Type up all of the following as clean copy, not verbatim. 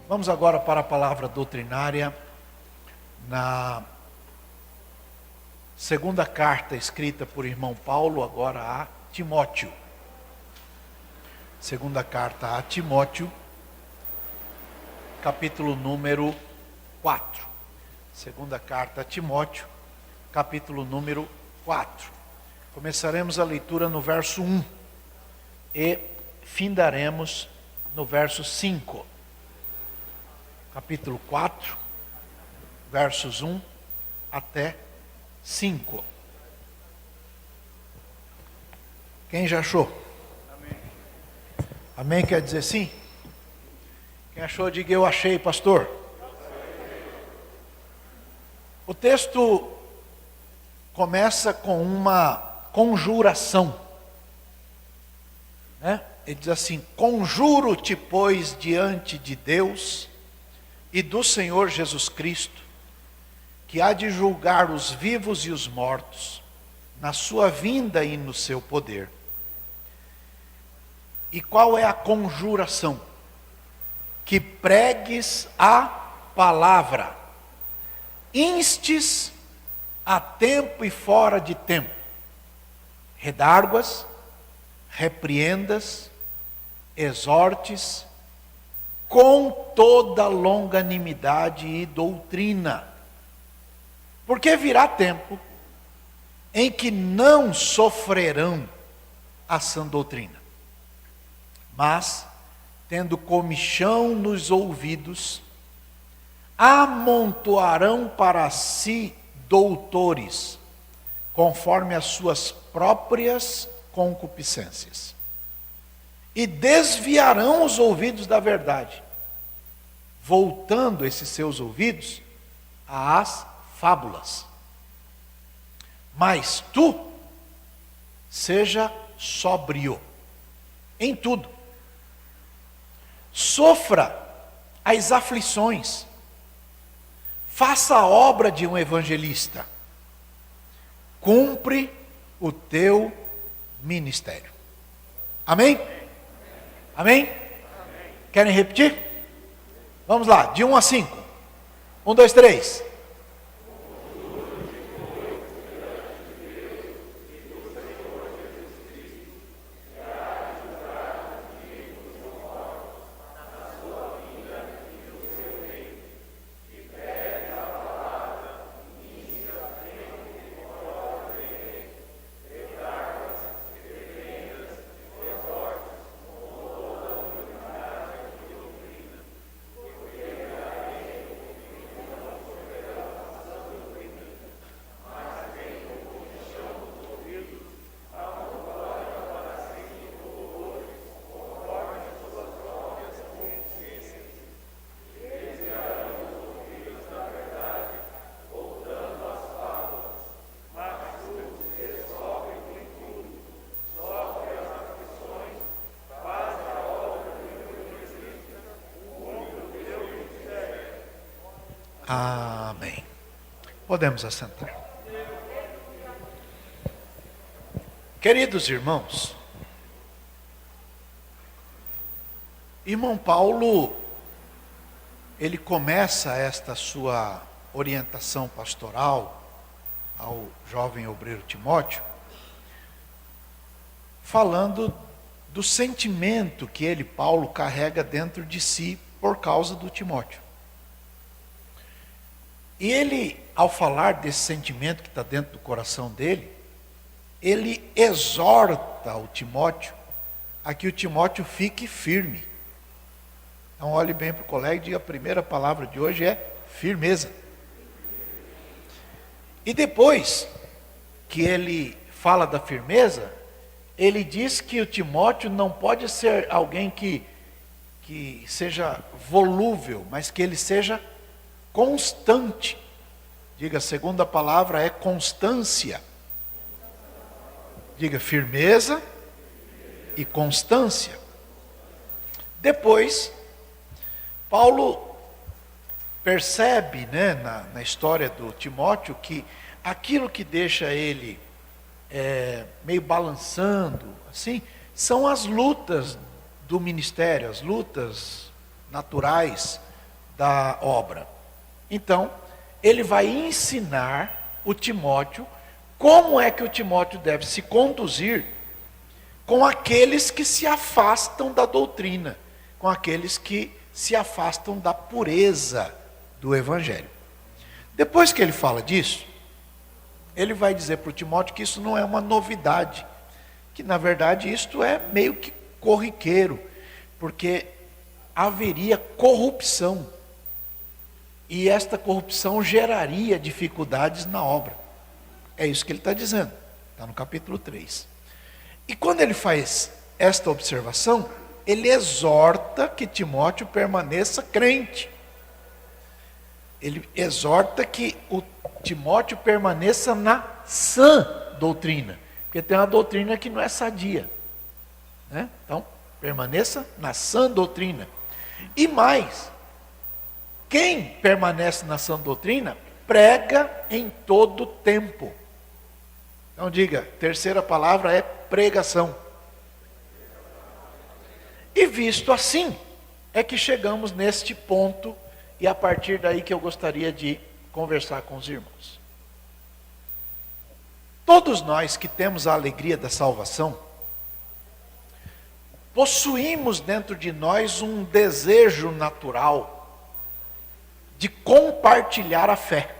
Vamos agora para a palavra doutrinária, na segunda carta escrita por irmão Paulo, agora a Timóteo. Segunda carta a Timóteo, capítulo número 4. Segunda carta a Timóteo, capítulo número 4. Começaremos a leitura no verso 1 e findaremos no verso 5. Capítulo 4, versos 1 até 5. Quem já achou? Amém. Amém quer dizer sim? Quem achou, diga eu achei, pastor. O texto começa com uma conjuração, né? Ele diz assim: conjuro-te, pois, diante de Deus e do Senhor Jesus Cristo, que há de julgar os vivos e os mortos, na sua vinda e no seu poder. E qual é a conjuração? Que pregues a palavra, instes a tempo e fora de tempo, redarguas, repreendas, exortes, com toda longanimidade e doutrina. Porque virá tempo em que não sofrerão a sã doutrina, mas, tendo comichão nos ouvidos, amontoarão para si doutores, conforme as suas próprias concupiscências, e desviarão os ouvidos da verdade, voltando esses seus ouvidos às fábulas. Mas tu, seja sóbrio em tudo, sofra as aflições, faça a obra de um evangelista, cumpre o teu ministério. Amém? Amém? Querem repetir? Vamos lá, de 1 a 5. 1, 2, 3. Amém. Podemos assentar. Queridos irmãos, irmão Paulo, ele começa esta sua orientação pastoral ao jovem obreiro Timóteo, falando do sentimento que ele, Paulo, carrega dentro de si por causa do Timóteo. E ele, ao falar desse sentimento que está dentro do coração dele, ele exorta o Timóteo a que o Timóteo fique firme. Então olhe bem para o colega e diga: a primeira palavra de hoje é firmeza. E depois que ele fala da firmeza, ele diz que o Timóteo não pode ser alguém que seja volúvel, mas que ele seja constante. Diga, a segunda palavra é constância. Diga, firmeza e constância. Depois, Paulo percebe, né, na história do Timóteo, que aquilo que deixa ele meio balançando, assim, são as lutas do ministério, as lutas naturais, da obra. Então, ele vai ensinar o Timóteo como é que o Timóteo deve se conduzir com aqueles que se afastam da doutrina, com aqueles que se afastam da pureza do Evangelho. Depois que ele fala disso, ele vai dizer para o Timóteo que isso não é uma novidade, que na verdade isto é meio que corriqueiro, porque haveria corrupção, e esta corrupção geraria dificuldades na obra. É isso que ele está dizendo, está no capítulo 3. E quando ele faz esta observação, ele exorta que Timóteo permaneça crente. Ele exorta que o Timóteo permaneça na sã doutrina, porque tem uma doutrina que não é sadia, né? Então, permaneça na sã doutrina. E mais, quem permanece na sã doutrina, prega em todo tempo. Então diga, terceira palavra é pregação. E visto assim, é que chegamos neste ponto, e a partir daí que eu gostaria de conversar com os irmãos. Todos nós que temos a alegria da salvação, possuímos dentro de nós um desejo natural de compartilhar a fé.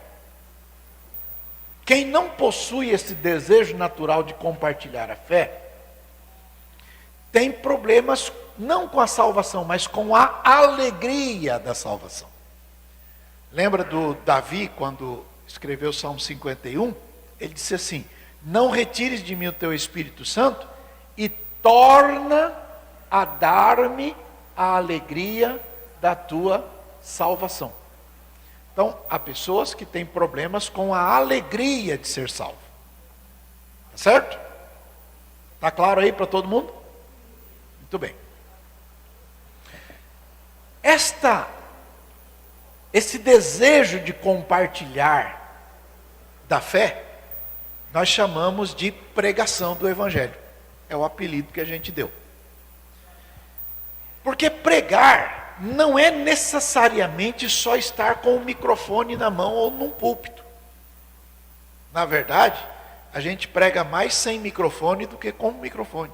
Quem não possui esse desejo natural de compartilhar a fé, tem problemas não com a salvação, mas com a alegria da salvação. Lembra do Davi, quando escreveu o Salmo 51? Ele disse assim: não retires de mim o teu Espírito Santo e torna a dar-me a alegria da tua salvação. Então, há pessoas que têm problemas com a alegria de ser salvo. Tá certo? Tá claro aí para todo mundo? Muito bem. Esse desejo de compartilhar da fé, nós chamamos de pregação do Evangelho. É o apelido que a gente deu. Porque pregar não é necessariamente só estar com o microfone na mão ou num púlpito. Na verdade, a gente prega mais sem microfone do que com o microfone.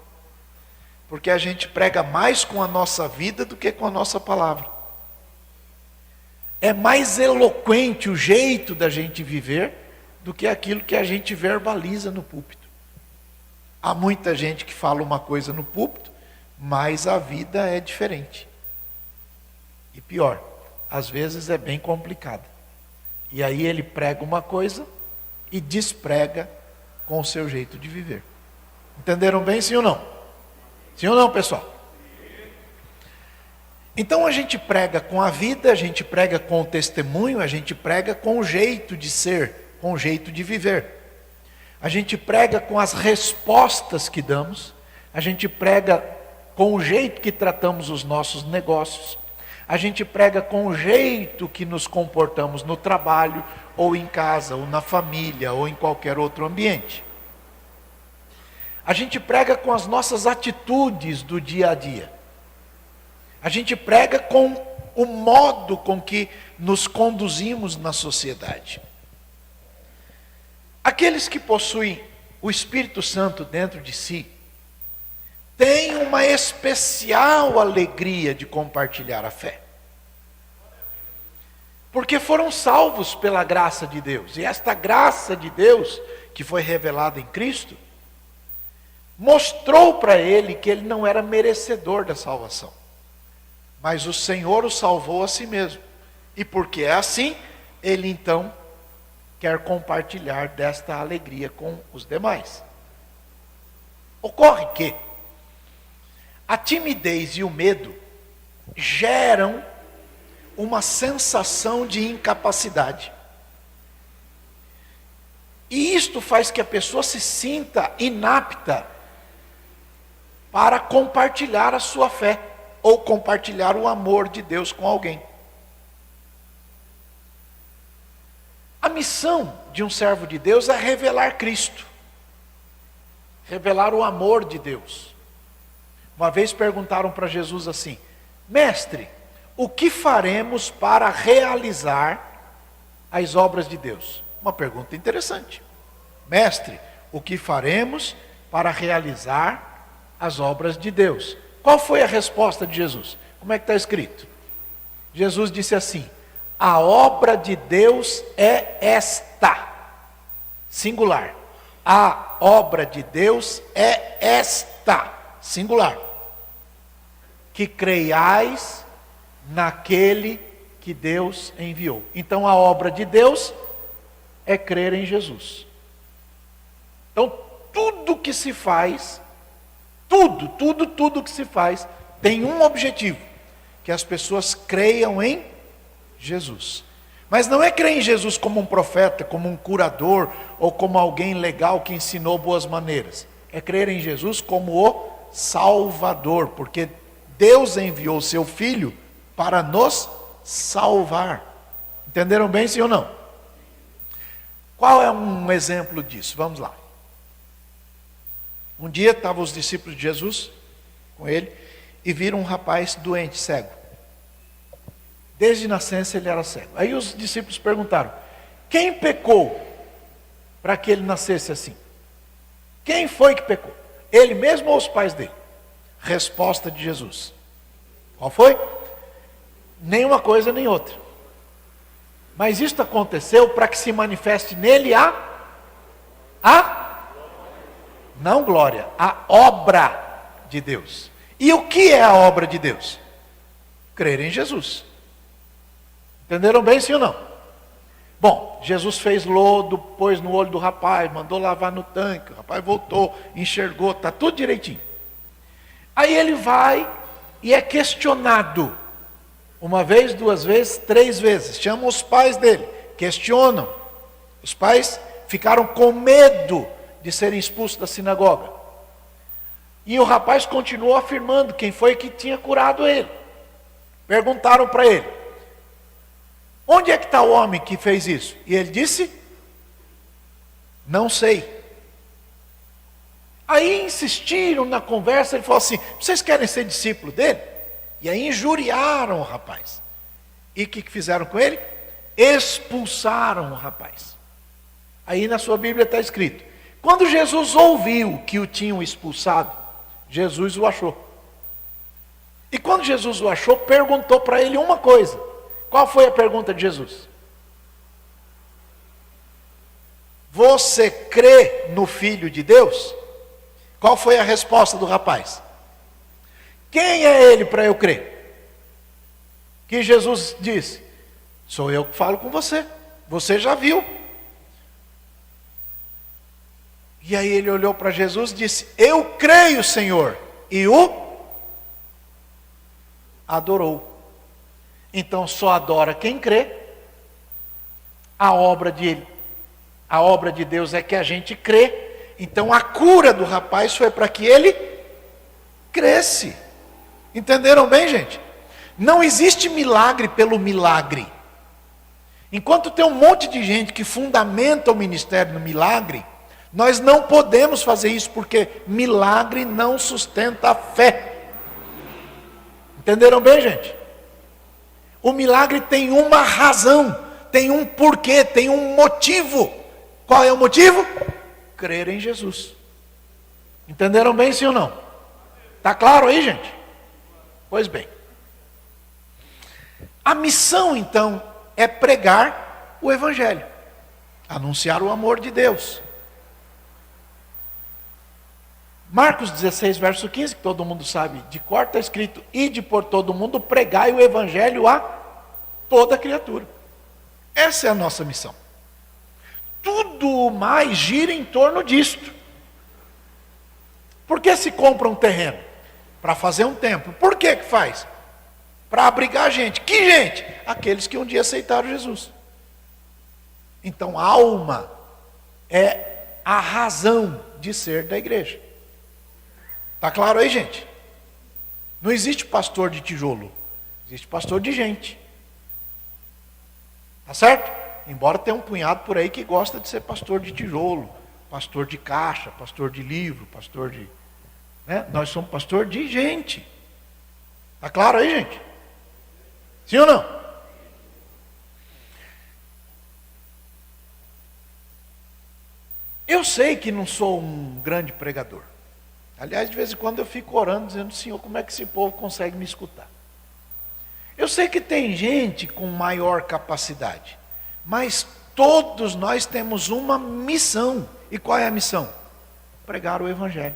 Porque a gente prega mais com a nossa vida do que com a nossa palavra. É mais eloquente o jeito da gente viver do que aquilo que a gente verbaliza no púlpito. Há muita gente que fala uma coisa no púlpito, mas a vida é diferente. E pior, às vezes é bem complicada. E aí ele prega uma coisa e desprega com o seu jeito de viver. Entenderam bem, sim ou não? Sim ou não, pessoal? Então a gente prega com a vida, a gente prega com o testemunho, a gente prega com o jeito de ser, com o jeito de viver. A gente prega com as respostas que damos, a gente prega com o jeito que tratamos os nossos negócios, a gente prega com o jeito que nos comportamos no trabalho, ou em casa, ou na família, ou em qualquer outro ambiente. A gente prega com as nossas atitudes do dia a dia. A gente prega com o modo com que nos conduzimos na sociedade. Aqueles que possuem o Espírito Santo dentro de si, têm uma especial alegria de compartilhar a fé. Porque foram salvos pela graça de Deus. E esta graça de Deus, que foi revelada em Cristo, mostrou para ele que ele não era merecedor da salvação. Mas o Senhor o salvou a si mesmo. E porque é assim, ele então quer compartilhar desta alegria com os demais. Ocorre que a timidez e o medo geram uma sensação de incapacidade. E isto faz que a pessoa se sinta inapta para compartilhar a sua fé, ou compartilhar o amor de Deus com alguém. A missão de um servo de Deus é revelar Cristo, revelar o amor de Deus. Uma vez perguntaram para Jesus assim: mestre, o que faremos para realizar as obras de Deus? Uma pergunta interessante. Mestre, o que faremos para realizar as obras de Deus? Qual foi a resposta de Jesus? Como é que está escrito? Jesus disse assim: a obra de Deus é esta, singular. A obra de Deus é esta, singular. Que creiais naquele que Deus enviou. Então a obra de Deus é crer em Jesus. Então tudo que se faz, tudo que se faz tem um objetivo: que as pessoas creiam em Jesus. Mas não é crer em Jesus como um profeta, como um curador, ou como alguém legal que ensinou boas maneiras. É crer em Jesus como o Salvador, porque Deus enviou o seu Filho para nos salvar. Entenderam bem, sim ou não? Qual é um exemplo disso? Vamos lá. Um dia estavam os discípulos de Jesus com ele e viram um rapaz doente, cego. Desde nascença ele era cego. Aí os discípulos perguntaram: quem pecou para que ele nascesse assim? Quem foi que pecou? Ele mesmo ou os pais dele? Resposta de Jesus. Qual foi? Nem uma coisa nem outra. Mas isto aconteceu para que se manifeste nele não glória, a obra de Deus. E o que é a obra de Deus? Crer em Jesus. Entenderam bem, sim ou não? Bom, Jesus fez lodo, pôs no olho do rapaz, mandou lavar no tanque, o rapaz voltou, enxergou, está tudo direitinho. Aí ele vai e é questionado, uma vez, duas vezes, três vezes, chamam os pais dele, questionam. Os pais ficaram com medo de serem expulsos da sinagoga. E o rapaz continuou afirmando quem foi que tinha curado ele. Perguntaram para ele: onde é que está o homem que fez isso? E ele disse: não sei. Aí insistiram na conversa, ele falou assim: vocês querem ser discípulo dele? E aí injuriaram o rapaz. E o que fizeram com ele? Expulsaram o rapaz. Aí na sua Bíblia está escrito: quando Jesus ouviu que o tinham expulsado, Jesus o achou. E quando Jesus o achou, perguntou para ele uma coisa. Qual foi a pergunta de Jesus? Você crê no Filho de Deus? Qual foi a resposta do rapaz? Quem é ele para eu crer? Que Jesus disse: sou eu que falo com você. Você já viu. E aí ele olhou para Jesus e disse: eu creio, Senhor. E o adorou. Então só adora quem crê. A obra de Deus é que a gente crê. Então a cura do rapaz foi para que ele cresce. Entenderam bem, gente? Não existe milagre pelo milagre. Enquanto tem um monte de gente que fundamenta o ministério no milagre, nós não podemos fazer isso, porque milagre não sustenta a fé. Entenderam bem, gente? O milagre tem uma razão, tem um porquê, tem um motivo. Qual é o motivo? Crer em Jesus. Entenderam bem, sim ou não? Está claro aí, gente? Pois bem. A missão, então, é pregar o Evangelho. Anunciar o amor de Deus. Marcos 16, verso 15, que todo mundo sabe de cor, está escrito: ide por todo mundo, pregai o Evangelho a toda criatura. Essa é a nossa missão. Tudo mais gira em torno disto. Por que se compra um terreno? Para fazer um templo. Por que faz? Para abrigar gente. Que gente? Aqueles que um dia aceitaram Jesus. Então a alma é a razão de ser da igreja. Está claro aí, gente? Não existe pastor de tijolo, existe pastor de gente. Tá certo? Embora tenha um punhado por aí que gosta de ser pastor de tijolo, pastor de caixa, pastor de livro, pastor de... Né? Nós somos pastor de gente. Está claro aí, gente? Sim ou não? Eu sei que não sou um grande pregador. Aliás, de vez em quando eu fico orando, dizendo: Senhor, como é que esse povo consegue me escutar? Eu sei que tem gente com maior capacidade, mas todos nós temos uma missão. E qual é a missão? Pregar o Evangelho.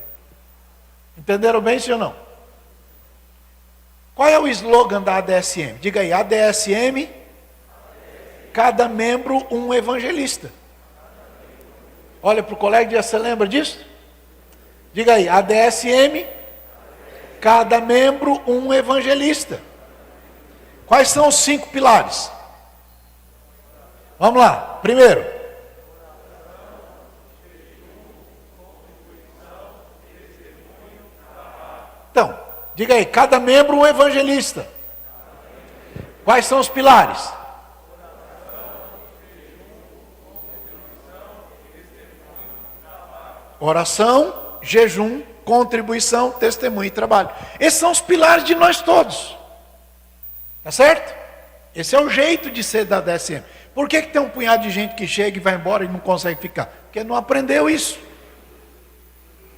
Entenderam bem, sim ou não? Qual é o slogan da ADSM? Diga aí: ADSM, cada membro um evangelista. Olha para o colega e diz: você lembra disso? Diga aí: ADSM, cada membro um evangelista. Quais são os 5 pilares? Vamos lá. Primeiro, então, diga aí: cada membro um evangelista. Quais são os pilares? Oração, jejum, contribuição, testemunho e trabalho. Esses são os pilares de nós todos. Tá certo? Esse é o jeito de ser da DSM. Por que tem um punhado de gente que chega e vai embora e não consegue ficar? Porque não aprendeu isso.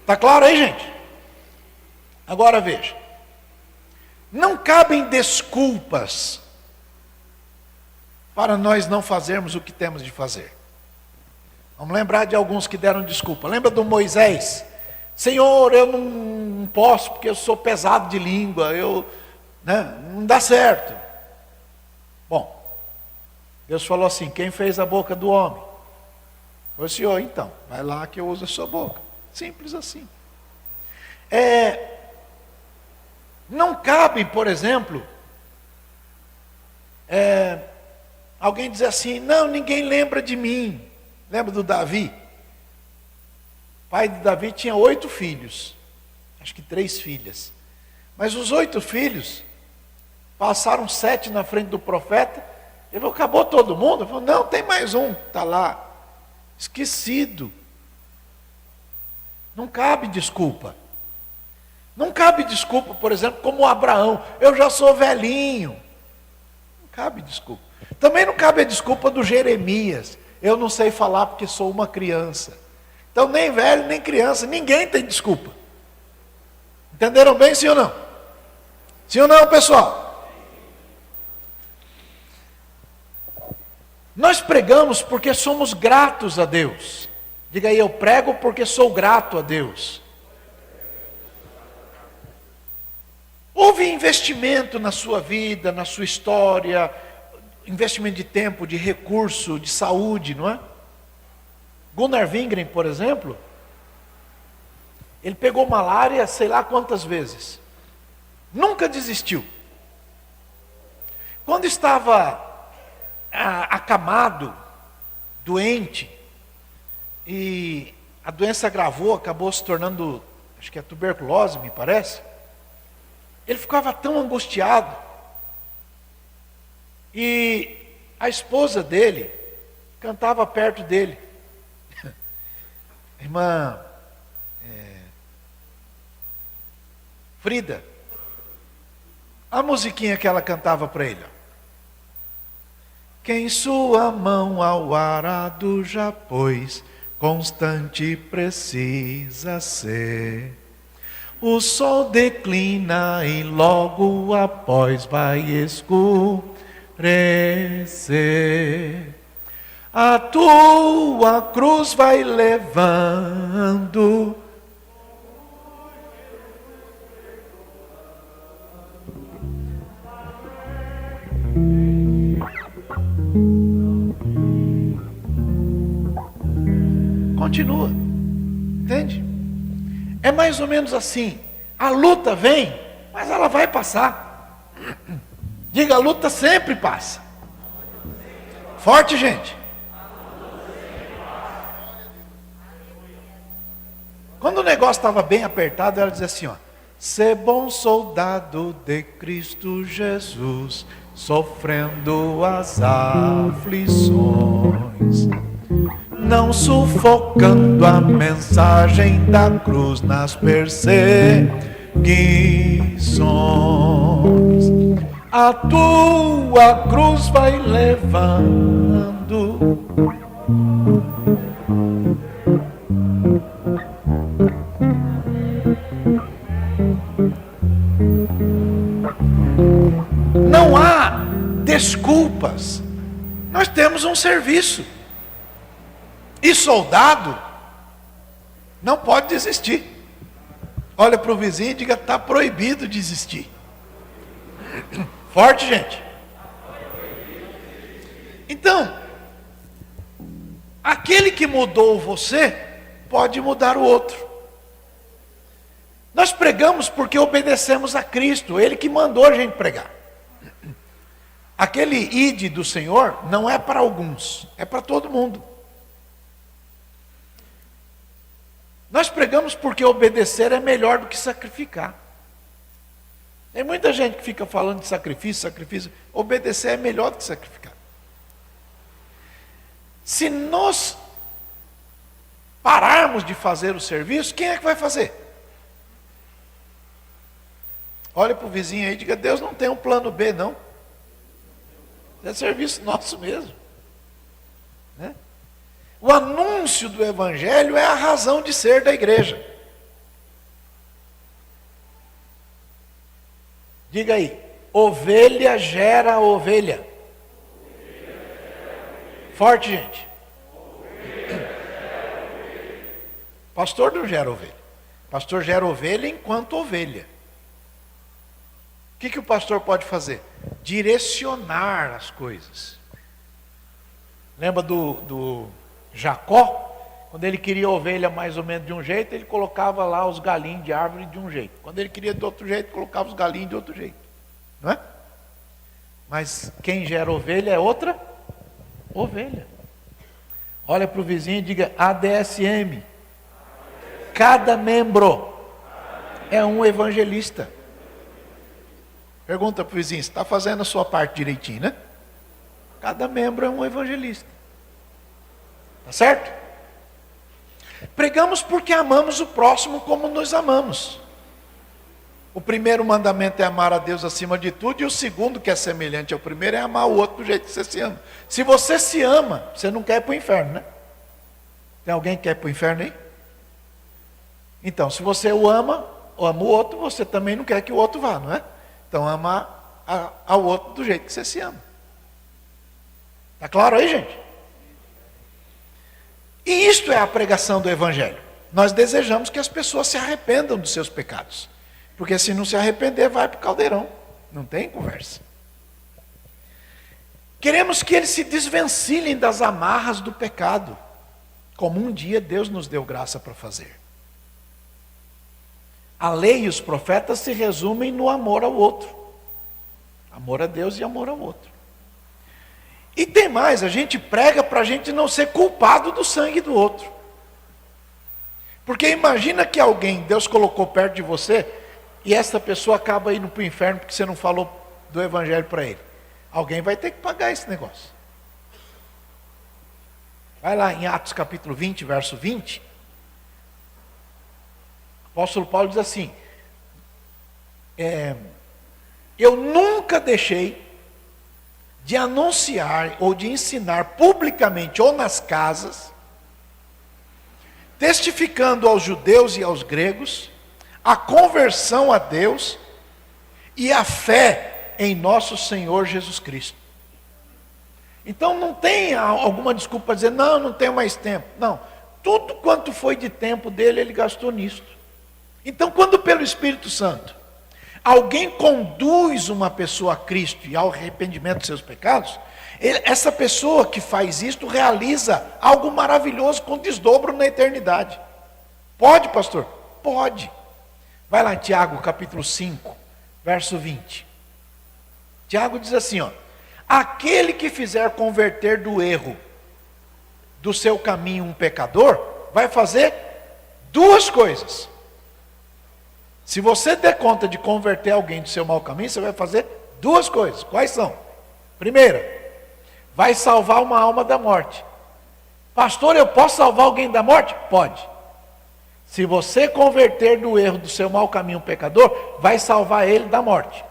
Tá claro aí, gente? Agora veja. Não cabem desculpas para nós não fazermos o que temos de fazer. Vamos lembrar de alguns que deram desculpa. Lembra do Moisés? Senhor, eu não posso porque eu sou pesado de língua, não dá certo. Bom, Deus falou assim: quem fez a boca do homem? Foi o Senhor. Então, vai lá que eu uso a sua boca. Simples assim. Não cabe, por exemplo, alguém dizer assim: não, ninguém lembra de mim. Lembra do Davi? O pai de Davi tinha 8 filhos, acho que 3 filhas. Mas os 8 filhos passaram 7 na frente do profeta. Ele falou: acabou todo mundo? Ele falou: não, tem mais um, está lá, esquecido. Não cabe desculpa. Não cabe desculpa, por exemplo, como Abraão: eu já sou velhinho. Não cabe desculpa. Também não cabe a desculpa do Jeremias: eu não sei falar porque sou uma criança. Então nem velho, nem criança, ninguém tem desculpa. Entenderam bem, sim ou não? Sim ou não, pessoal? Nós pregamos porque somos gratos a Deus. Diga aí: eu prego porque sou grato a Deus. Houve investimento na sua vida, na sua história, investimento de tempo, de recurso, de saúde, não é? Gunnar Wingren, por exemplo, ele pegou malária sei lá quantas vezes. Nunca desistiu. Quando estava acamado, doente, e a doença agravou, acabou se tornando, acho que é tuberculose, me parece. Ele ficava tão angustiado. E a esposa dele cantava perto dele. Irmã Frida, a musiquinha que ela cantava para ele: quem sua mão ao arado já pôs, constante precisa ser. O sol declina e logo após vai escurecer. A tua cruz vai levando. Continua, entende? É mais ou menos assim: a luta vem, mas ela vai passar. Diga: a luta sempre passa. Forte, gente. Quando o negócio estava bem apertado, ela dizia assim, ó: ser bom soldado de Cristo Jesus, sofrendo as aflições, não sufocando a mensagem da cruz nas perseguições. a tua cruz vai levando. Não há desculpas. Nós temos um serviço. E soldado não pode desistir. Olha para o vizinho e diga: está proibido desistir. Forte, gente. Então, aquele que mudou você pode mudar o outro. Nós pregamos porque obedecemos a Cristo, Ele que mandou a gente pregar. Aquele ide do Senhor não é para alguns, é para todo mundo. Nós pregamos porque obedecer é melhor do que sacrificar. Tem muita gente que fica falando de sacrifício, sacrifício. Obedecer é melhor do que sacrificar. Se nós pararmos de fazer o serviço, quem é que vai fazer? Olha para o vizinho aí e diga: Deus não tem um plano B, não. É serviço nosso mesmo, né? O anúncio do Evangelho é a razão de ser da igreja. Diga aí: ovelha gera ovelha. Forte, gente. Pastor não gera ovelha. Pastor gera ovelha enquanto ovelha. O que o pastor pode fazer? Direcionar as coisas. Lembra do Jacó? Quando ele queria ovelha mais ou menos de um jeito, ele colocava lá os galinhos de árvore de um jeito. Quando ele queria de outro jeito, colocava os galinhos de outro jeito. Não é? Mas quem gera ovelha é outra ovelha. Olha para o vizinho e diga: ADSM. Cada membro é um evangelista. Pergunta para o vizinho: você está fazendo a sua parte direitinho, né? Cada membro é um evangelista. Tá certo? Pregamos porque amamos o próximo como nos amamos. O primeiro mandamento é amar a Deus acima de tudo, e o segundo, que é semelhante ao primeiro, é amar o outro do jeito que você se ama. Se você se ama, você não quer ir para o inferno, né? Tem alguém que quer ir para o inferno aí? Então, se você o ama o outro, você também não quer que o outro vá, não é? Então, ama ao outro do jeito que você se ama. Está claro aí, gente? E isto é a pregação do Evangelho. Nós desejamos que as pessoas se arrependam dos seus pecados. Porque se não se arrepender, vai para o caldeirão. Não tem conversa. Queremos que eles se desvencilhem das amarras do pecado, como um dia Deus nos deu graça para fazer. A lei e os profetas se resumem no amor ao outro. Amor a Deus e amor ao outro. E tem mais, a gente prega para a gente não ser culpado do sangue do outro. Porque imagina que alguém, Deus colocou perto de você, e essa pessoa acaba indo para o inferno porque você não falou do Evangelho para ele. Alguém vai ter que pagar esse negócio. Vai lá em Atos capítulo 20, verso 20. O apóstolo Paulo diz assim: eu nunca deixei de anunciar ou de ensinar publicamente ou nas casas, testificando aos judeus e aos gregos a conversão a Deus e a fé em nosso Senhor Jesus Cristo. Então não tem alguma desculpa para dizer: não tenho mais tempo. Não, tudo quanto foi de tempo dele, ele gastou nisso. Então, quando pelo Espírito Santo alguém conduz uma pessoa a Cristo e ao arrependimento dos seus pecados, essa pessoa que faz isto realiza algo maravilhoso com desdobro na eternidade. Pode, pastor? Pode. Vai lá em Tiago capítulo 5, verso 20. Tiago diz assim, ó: aquele que fizer converter do erro do seu caminho um pecador, vai fazer duas coisas. Se você der conta de converter alguém do seu mau caminho, você vai fazer duas coisas. Quais são? Primeira, vai salvar uma alma da morte. Pastor, eu posso salvar alguém da morte? Pode. Se você converter do erro do seu mau caminho um pecador, vai salvar ele da morte.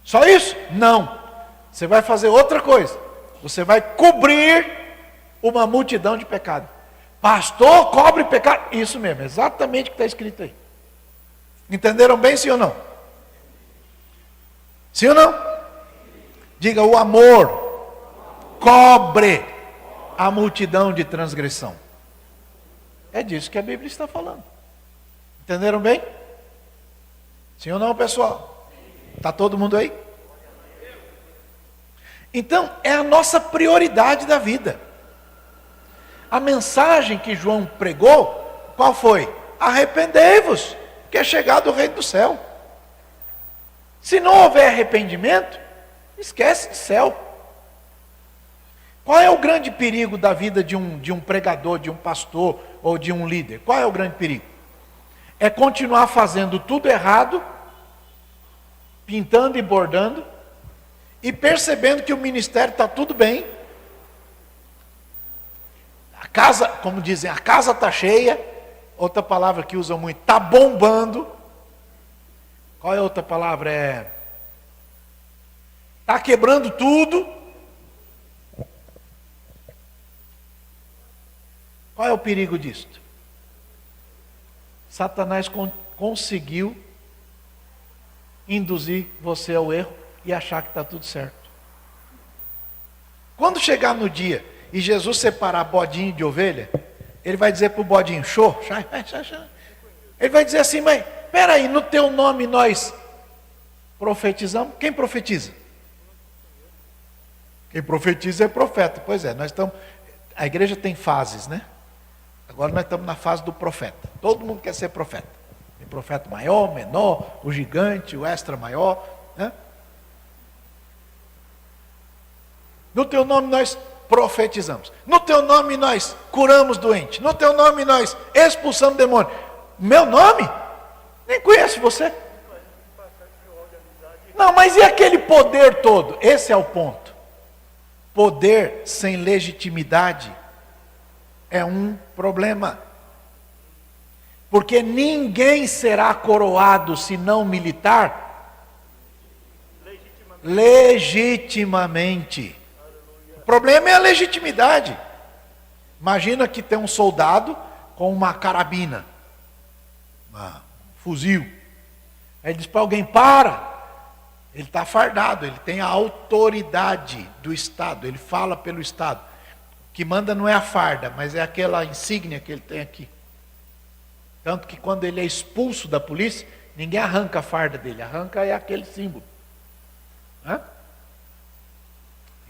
Só isso? Não. Você vai fazer outra coisa. Você vai cobrir uma multidão de pecado. Pastor, cobre pecado. Isso mesmo, exatamente o que está escrito aí. Entenderam bem, sim ou não? Sim ou não? Diga, o amor cobre a multidão de transgressão. É disso que a Bíblia está falando. Entenderam bem? Sim ou não, pessoal? Está todo mundo aí? Então, é a nossa prioridade da vida. A mensagem que João pregou, qual foi? Arrependei-vos, que é chegado o reino do céu. Se não houver arrependimento, esquece de céu. Qual é o grande perigo da vida de um pregador, de um pastor ou de um líder? Qual é o grande perigo? É continuar fazendo tudo errado, pintando e bordando, e percebendo que o ministério está tudo bem. A casa, como dizem, a casa está cheia. Outra palavra que usam muito, está bombando. Qual é a outra palavra? Está quebrando tudo. Qual é o perigo disto? Satanás conseguiu induzir você ao erro e achar que está tudo certo. Quando chegar no dia e Jesus separar bodinho de ovelha, ele vai dizer para o bodinho, show, ele vai dizer assim, mas espera aí, no teu nome nós profetizamos. Quem profetiza? Quem profetiza é profeta. Pois é, nós estamos, a igreja tem fases, né? Agora nós estamos na fase do profeta. Todo mundo quer ser profeta. Tem profeta maior, menor, o gigante, o extra maior, né? No teu nome nós profetizamos. No teu nome nós curamos doente. No teu nome nós expulsamos demônio. Meu nome? Nem conheço você. Não, mas e aquele poder todo? Esse é o ponto. Poder sem legitimidade é um problema. Porque ninguém será coroado se não militar legitimamente. O problema é a legitimidade. Imagina que tem um soldado com uma carabina, um fuzil. Aí diz para alguém, para. Ele está fardado, ele tem a autoridade do Estado, ele fala pelo Estado. O que manda não é a farda, mas é aquela insígnia que ele tem aqui. Tanto que quando ele é expulso da polícia, ninguém arranca a farda dele, arranca é aquele símbolo. Hã?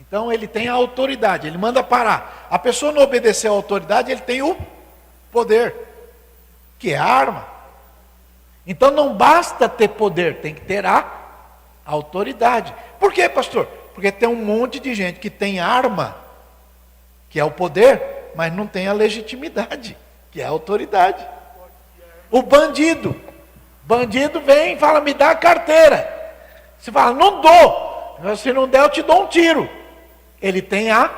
Então ele tem a autoridade, ele manda parar. A pessoa não obedeceu à autoridade, ele tem o poder, que é a arma. Então não basta ter poder, tem que ter a autoridade. Por quê, pastor? Porque tem um monte de gente que tem arma, que é o poder, mas não tem a legitimidade, que é a autoridade. O bandido vem e fala, me dá a carteira. Você fala, não dou. Se não der, eu te dou um tiro. Ele tem a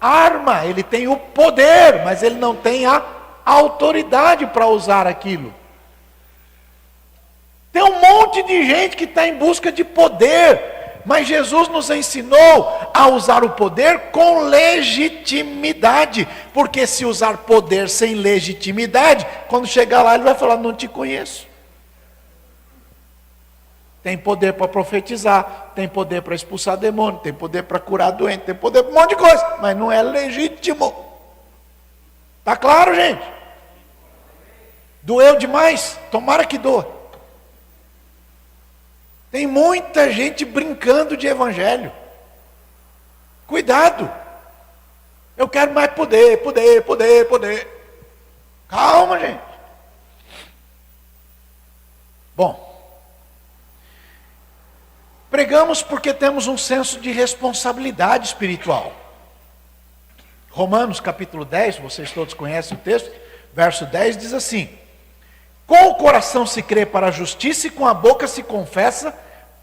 arma, ele tem o poder, mas ele não tem a autoridade para usar aquilo. Tem um monte de gente que está em busca de poder, mas Jesus nos ensinou a usar o poder com legitimidade, porque se usar poder sem legitimidade, quando chegar lá ele vai falar, não te conheço. Tem poder para profetizar, tem poder para expulsar demônio, tem poder para curar doente, tem poder para um monte de coisa, mas não é legítimo. Está claro, gente? Doeu demais? Tomara que doa. Tem muita gente brincando de evangelho. Cuidado. Eu quero mais poder. Calma, gente. Bom, pregamos porque temos um senso de responsabilidade espiritual. Romanos capítulo 10, vocês todos conhecem o texto, verso 10 diz assim: com o coração se crê para a justiça e com a boca se confessa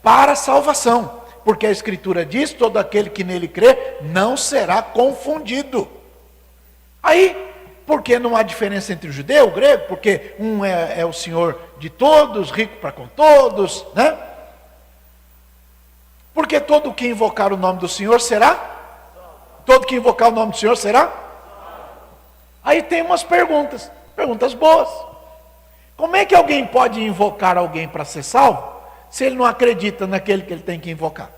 para a salvação. Porque a Escritura diz, todo aquele que nele crê não será confundido. Aí, porque não há diferença entre o judeu e o grego? Porque um é o Senhor de todos, rico para com todos, né? Porque todo que invocar o nome do Senhor será? Todo que invocar o nome do Senhor será? Aí tem umas perguntas boas. Como é que alguém pode invocar alguém para ser salvo, se ele não acredita naquele que ele tem que invocar?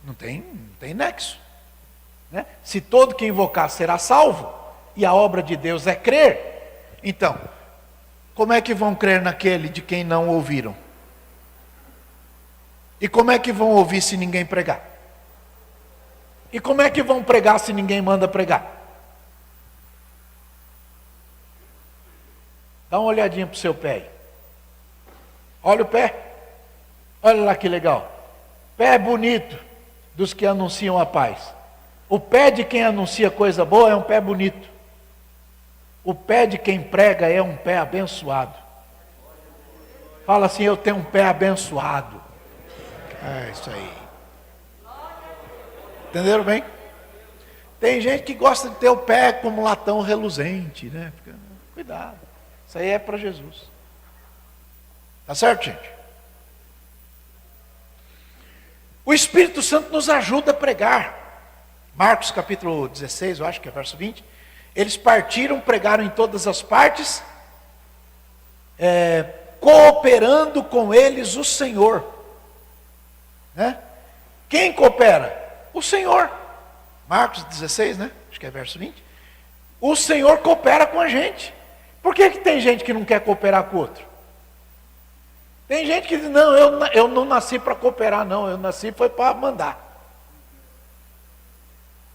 Não tem nexo, né? Se todo que invocar será salvo, e a obra de Deus é crer, então, como é que vão crer naquele de quem não ouviram? E como é que vão ouvir se ninguém pregar? E como é que vão pregar se ninguém manda pregar? Dá uma olhadinha para o seu pé aí. Olha o pé. Olha lá que legal. Pé bonito dos que anunciam a paz. O pé de quem anuncia coisa boa é um pé bonito. O pé de quem prega é um pé abençoado. Fala assim: eu tenho um pé abençoado. É isso aí. Entenderam bem? Tem gente que gosta de ter o pé como latão reluzente, né? Cuidado. Isso aí é para Jesus. Tá certo, gente? O Espírito Santo nos ajuda a pregar. Marcos capítulo 16, eu acho que é verso 20. Eles partiram, pregaram em todas as partes, cooperando com eles o Senhor. Né? Quem coopera? O Senhor. Marcos 16, né? Acho que é verso 20. O Senhor coopera com a gente. Por que tem gente que não quer cooperar com o outro? Tem gente que diz: não, eu não nasci para cooperar, não, eu nasci foi para mandar.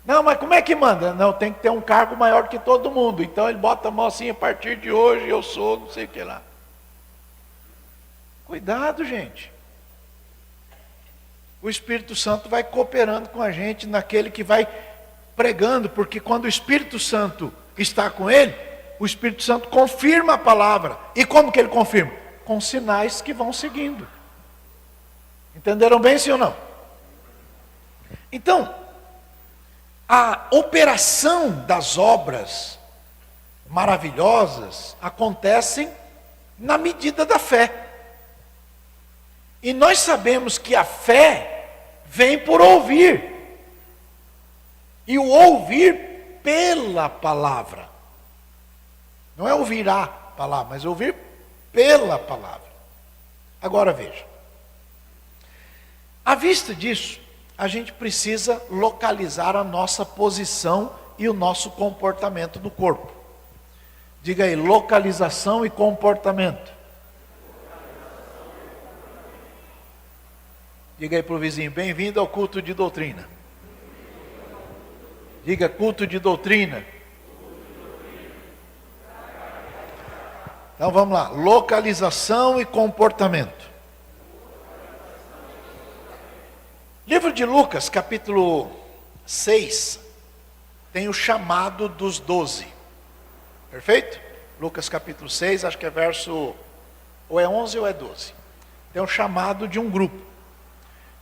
Não, mas como é que manda? Não, tem que ter um cargo maior que todo mundo. Então ele bota a mão assim: a partir de hoje eu sou não sei o que lá. Cuidado, gente. O Espírito Santo vai cooperando com a gente naquele que vai pregando, porque quando o Espírito Santo está com ele, o Espírito Santo confirma a palavra. E como que ele confirma? Com sinais que vão seguindo. Entenderam bem, sim ou não? Então, a operação das obras maravilhosas acontecem na medida da fé. E nós sabemos que a fé vem por ouvir. E o ouvir pela palavra. Não é ouvir a palavra, mas ouvir pela palavra. Agora veja. À vista disso, a gente precisa localizar a nossa posição e o nosso comportamento no corpo. Diga aí: localização e comportamento. Diga aí para o vizinho: bem-vindo ao culto de doutrina. Diga: culto de doutrina. Então vamos lá: localização e comportamento. Livro de Lucas, capítulo 6, tem o chamado dos 12. Perfeito? Lucas capítulo 6, acho que é verso, ou é 11 ou é 12. Tem o chamado de um grupo.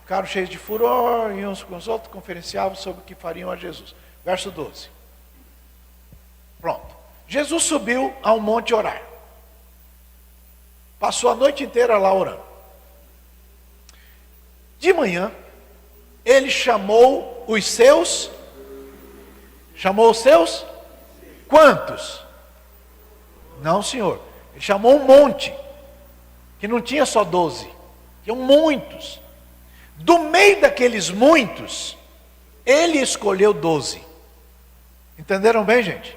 Ficaram cheios de furor, e uns com os outros conferenciavam sobre o que fariam a Jesus. Verso 12. Pronto. Jesus subiu a um monte orar. Passou a noite inteira lá orando. De manhã, ele chamou os seus. Chamou os seus? Quantos? Não, senhor. Ele chamou um monte. Que não tinha só 12. Tinham muitos. Do meio daqueles muitos, ele escolheu 12. Entenderam bem, gente?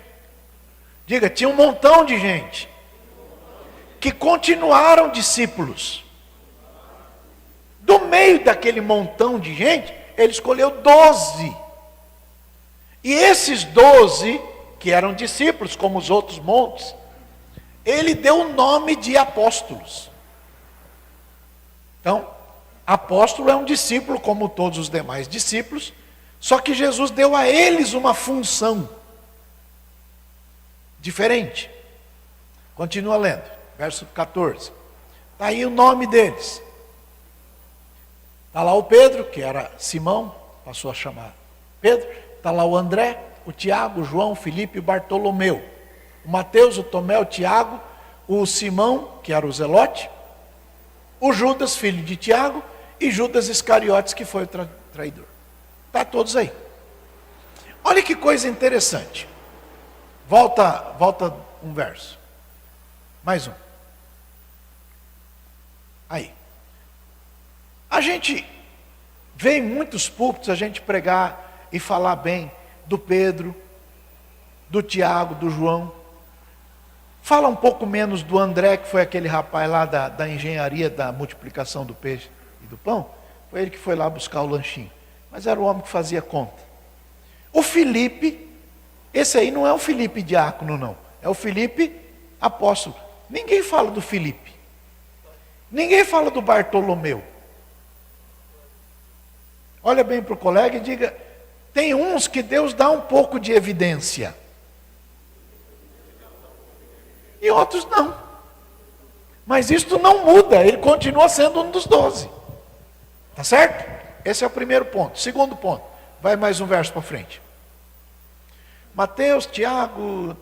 Diga: tinha um montão de gente que continuaram discípulos. Do meio daquele montão de gente, ele escolheu 12. E esses 12, que eram discípulos, como os outros montes, ele deu o nome de apóstolos. Então, apóstolo é um discípulo como todos os demais discípulos, só que Jesus deu a eles uma função diferente. Continua lendo, verso 14. Está aí o nome deles. Está lá o Pedro, que era Simão, passou a chamar Pedro. Está lá o André, o Tiago, o João, o Filipe e o Bartolomeu. O Mateus, o Tomé, o Tiago, o Simão, que era o Zelote, o Judas, filho de Tiago, e Judas Iscariotes, que foi o traidor. Está todos aí. Olha que coisa interessante. Volta um verso. Mais um. Aí. A gente vê em muitos púlpitos a gente pregar e falar bem do Pedro, do Tiago, do João. Fala um pouco menos do André, que foi aquele rapaz lá da engenharia da multiplicação do peixe e do pão. Foi ele que foi lá buscar o lanchinho. Mas era o homem que fazia conta. O Filipe, esse aí não é o Filipe diácono, não. É o Filipe apóstolo. Ninguém fala do Filipe. Ninguém fala do Bartolomeu. Olha bem para o colega e diga, tem uns que Deus dá um pouco de evidência. E outros não. Mas isto não muda, ele continua sendo um dos 12. Tá certo? Esse é o primeiro ponto. Segundo ponto, vai mais um verso para frente. Mateus, Tiago,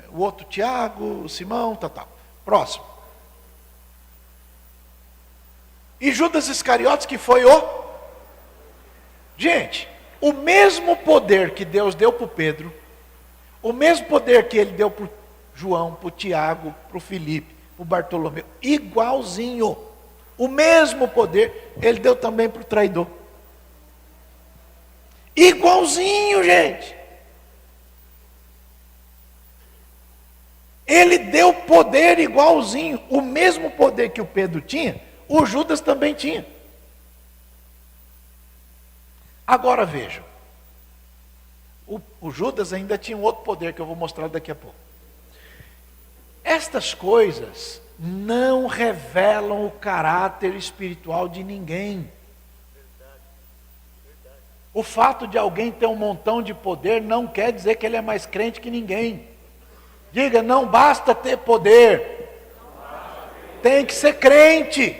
o outro Tiago, Simão, tal. Próximo. E Judas Iscariotes, que foi o... Gente, o mesmo poder que Deus deu para o Pedro, o mesmo poder que ele deu para o João, para o Tiago, para o Filipe, para o Bartolomeu, igualzinho. O mesmo poder ele deu também para o traidor. Igualzinho, gente. Ele deu poder igualzinho. O mesmo poder que o Pedro tinha, o Judas também tinha. Agora vejam. O Judas ainda tinha um outro poder que eu vou mostrar daqui a pouco. Estas coisas não revelam o caráter espiritual de ninguém. O fato de alguém ter um montão de poder não quer dizer que ele é mais crente que ninguém. Diga, não basta ter poder. Tem que ser crente.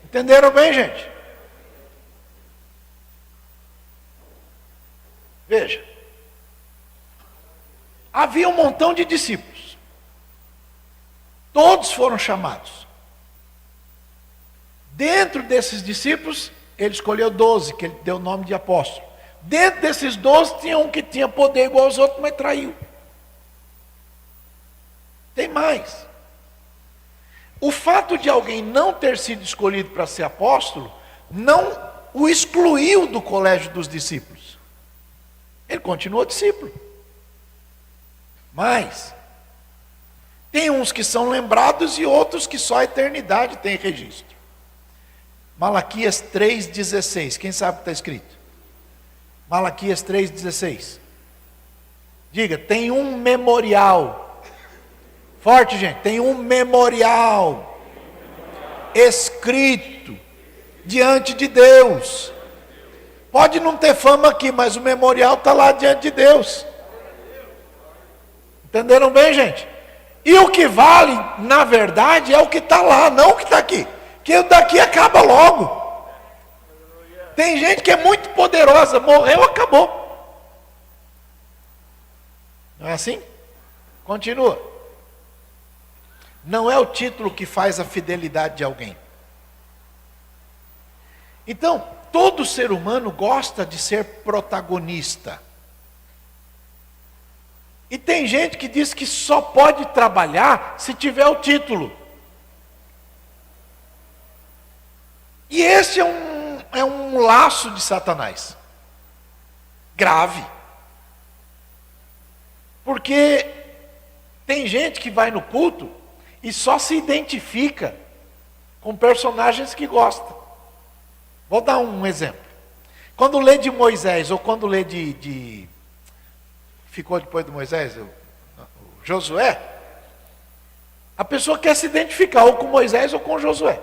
Entenderam bem, gente? Veja. Havia um montão de discípulos. Todos foram chamados. Dentro desses discípulos, ele escolheu 12, que ele deu o nome de apóstolo. Dentro desses 12, tinha um que tinha poder igual aos outros, mas traiu. Tem mais. O fato de alguém não ter sido escolhido para ser apóstolo, não o excluiu do colégio dos discípulos. Ele continuou discípulo. Mas tem uns que são lembrados e outros que só a eternidade tem registro. Malaquias 3,16. Quem sabe o que está escrito? Malaquias 3,16. Diga, tem um memorial. Forte, gente. Tem um memorial escrito diante de Deus. Pode não ter fama aqui, mas o memorial está lá diante de Deus. Entenderam bem, gente? E o que vale, na verdade, é o que está lá, não o que está aqui. Que o daqui acaba logo. Tem gente que é muito poderosa, morreu, acabou. Não é assim? Continua. Não é o título que faz a fidelidade de alguém. Então, todo ser humano gosta de ser protagonista. E tem gente que diz que só pode trabalhar se tiver o título. E esse é um laço de Satanás. Grave. Porque tem gente que vai no culto e só se identifica com personagens que gosta. Vou dar um exemplo. Quando lê de Moisés, ou quando lê ficou depois de Moisés, o Josué, a pessoa quer se identificar ou com Moisés ou com Josué.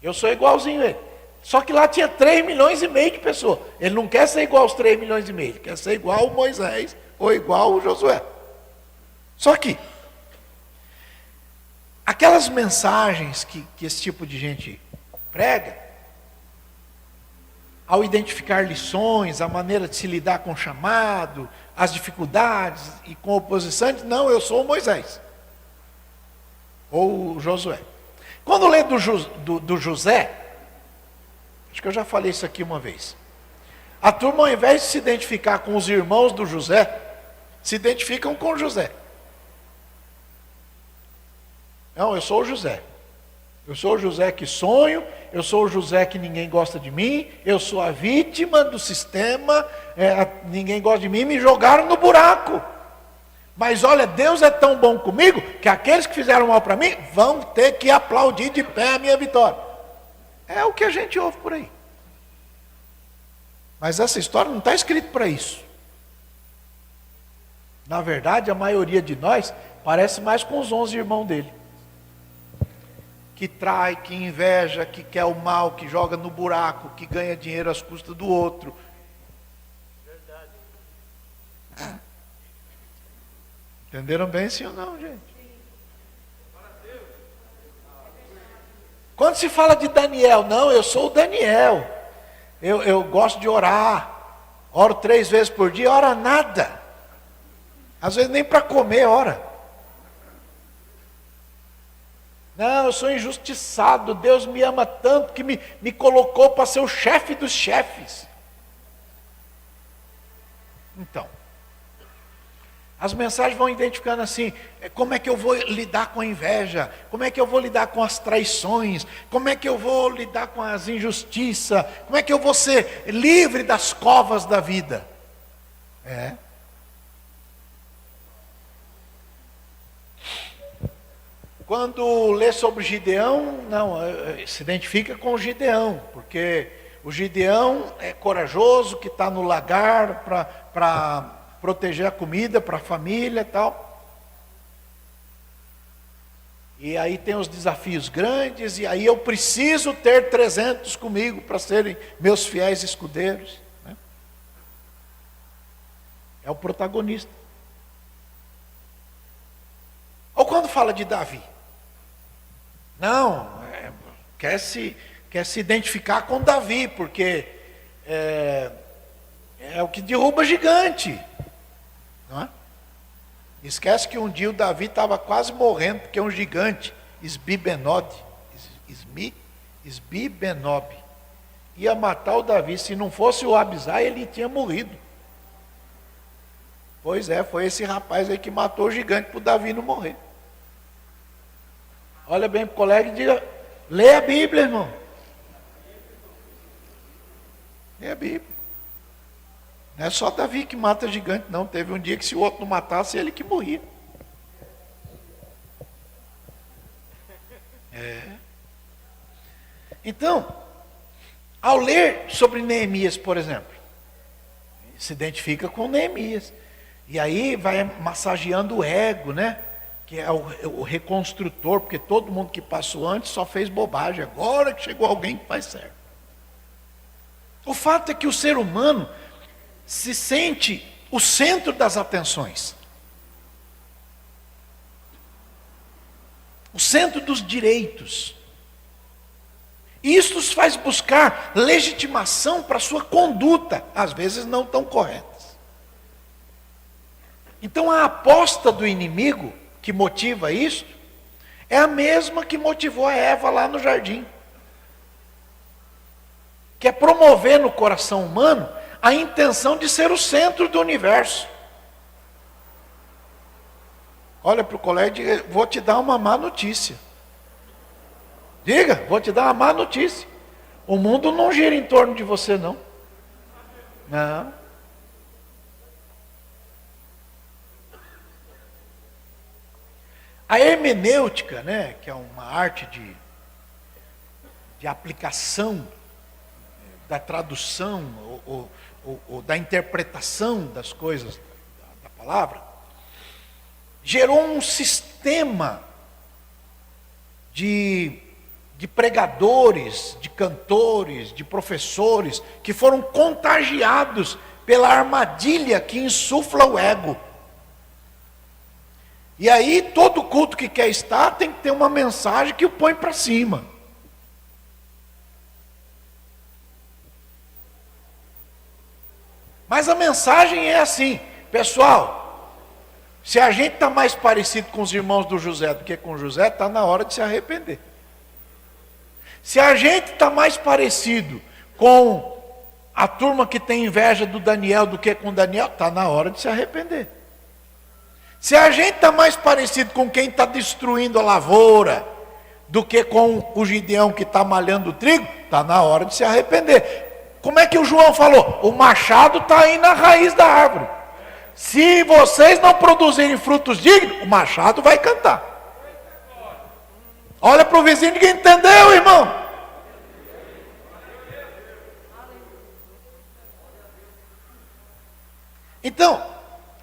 Eu sou igualzinho a ele. Só que lá tinha 3 milhões e meio de pessoas. Ele não quer ser igual aos 3 milhões e meio, ele quer ser igual ao Moisés ou igual ao Josué. Só que aquelas mensagens que esse tipo de gente prega, ao identificar lições, a maneira de se lidar com o chamado, as dificuldades e com oposição, não, eu sou o Moisés ou o Josué. Quando lê do José, acho que eu já falei isso aqui uma vez. A turma, ao invés de se identificar com os irmãos do José, se identificam com José. Não, eu sou o José. Eu sou o José que sonho, eu sou o José que ninguém gosta de mim, eu sou a vítima do sistema, ninguém gosta de mim, me jogaram no buraco. Mas olha, Deus é tão bom comigo, que aqueles que fizeram mal para mim, vão ter que aplaudir de pé a minha vitória. É o que a gente ouve por aí. Mas essa história não está escrita para isso. Na verdade, a maioria de nós parece mais com os 11 irmãos dele. Que trai, que inveja, que quer o mal, que joga no buraco, que ganha dinheiro às custas do outro. Verdade. Entenderam bem, sim ou não, gente? Quando se fala de Daniel, não, eu sou o Daniel. Eu gosto de orar. Oro 3 vezes por dia, ora nada. Às vezes nem para comer, ora. Não, eu sou injustiçado, Deus me ama tanto que me colocou para ser o chefe dos chefes. Então, as mensagens vão identificando assim, como é que eu vou lidar com a inveja, como é que eu vou lidar com as traições, como é que eu vou lidar com as injustiças, como é que eu vou ser livre das covas da vida. Quando lê sobre Gideão, não, se identifica com o Gideão, porque o Gideão é corajoso, que está no lagar para proteger a comida para a família e tal. E aí tem os desafios grandes, e aí eu preciso ter 300 comigo para serem meus fiéis escudeiros. Né? É o protagonista. Ou quando fala de Davi. Não, quer se identificar com Davi, porque é o que derruba gigante. Não é? Esquece que um dia o Davi estava quase morrendo, porque um gigante, Isbi-Benob, ia matar o Davi. Se não fosse o Abisai, ele tinha morrido. Pois é, foi esse rapaz aí que matou o gigante para o Davi não morrer. Olha bem para o colega e diga, lê a Bíblia, irmão. Lê a Bíblia. Não é só Davi que mata gigante, não. Teve um dia que se o outro não matasse, ele que morria. Então, ao ler sobre Neemias, por exemplo, se identifica com Neemias. E aí vai massageando o ego, né? Que é o reconstrutor, porque todo mundo que passou antes só fez bobagem. Agora que chegou alguém que faz certo. O fato é que o ser humano se sente o centro das atenções. O centro dos direitos. E isso os faz buscar legitimação para sua conduta, às vezes não tão corretas. Então a aposta do inimigo, que motiva isso, é a mesma que motivou a Eva lá no jardim. Que é promover no coração humano a intenção de ser o centro do universo. Olha para o colega e diga, vou te dar uma má notícia. Diga, vou te dar uma má notícia. O mundo não gira em torno de você, não. Não. A hermenêutica, né, que é uma arte de aplicação, da tradução ou da interpretação das coisas da palavra, gerou um sistema de pregadores, de cantores, de professores, que foram contagiados pela armadilha que insufla o ego. E aí todo culto que quer estar tem que ter uma mensagem que o põe para cima. Mas a mensagem é assim, pessoal, se a gente está mais parecido com os irmãos do José do que com José, está na hora de se arrepender. Se a gente está mais parecido com a turma que tem inveja do Daniel do que com o Daniel, está na hora de se arrepender. Se a gente está mais parecido com quem está destruindo a lavoura do que com o Gideão que está malhando o trigo, está na hora de se arrepender. Como é que o João falou? O machado está aí na raiz da árvore. Se vocês não produzirem frutos dignos, o machado vai cantar. Olha para o vizinho, ninguém entendeu, irmão. Então,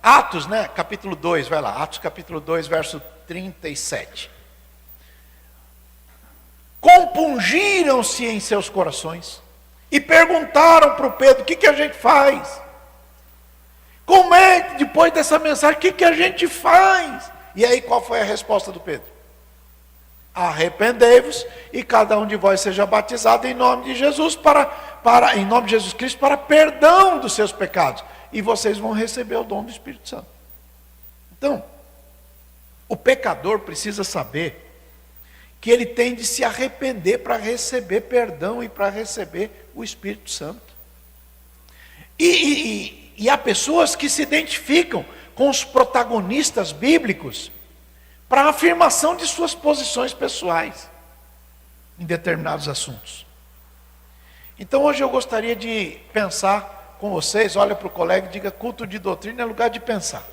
Atos, capítulo 2, vai lá, Atos capítulo 2, verso 37. Compungiram-se em seus corações e perguntaram para o Pedro: o que a gente faz? Como é que depois dessa mensagem, o que a gente faz? E aí qual foi a resposta do Pedro? Arrependei-vos e cada um de vós seja batizado em nome de Jesus em nome de Jesus Cristo para perdão dos seus pecados. E vocês vão receber o dom do Espírito Santo. Então, o pecador precisa saber que ele tem de se arrepender para receber perdão e para receber o Espírito Santo. E há pessoas que se identificam com os protagonistas bíblicos para a afirmação de suas posições pessoais em determinados assuntos. Então hoje eu gostaria de pensar com vocês, olha para o colega e diga: culto de doutrina é lugar de pensar.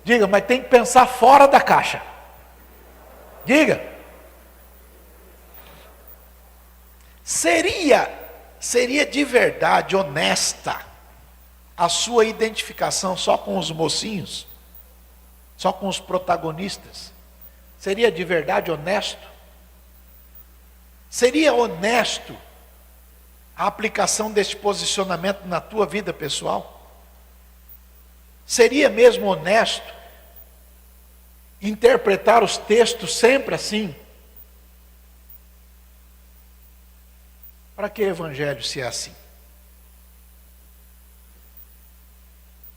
Diga, mas tem que pensar fora da caixa. Diga. Seria de verdade honesta a sua identificação só com os mocinhos? Só com os protagonistas? Seria de verdade honesto? Seria honesto a aplicação deste posicionamento na tua vida pessoal? Seria mesmo honesto interpretar os textos sempre assim? Para que evangelho se é assim?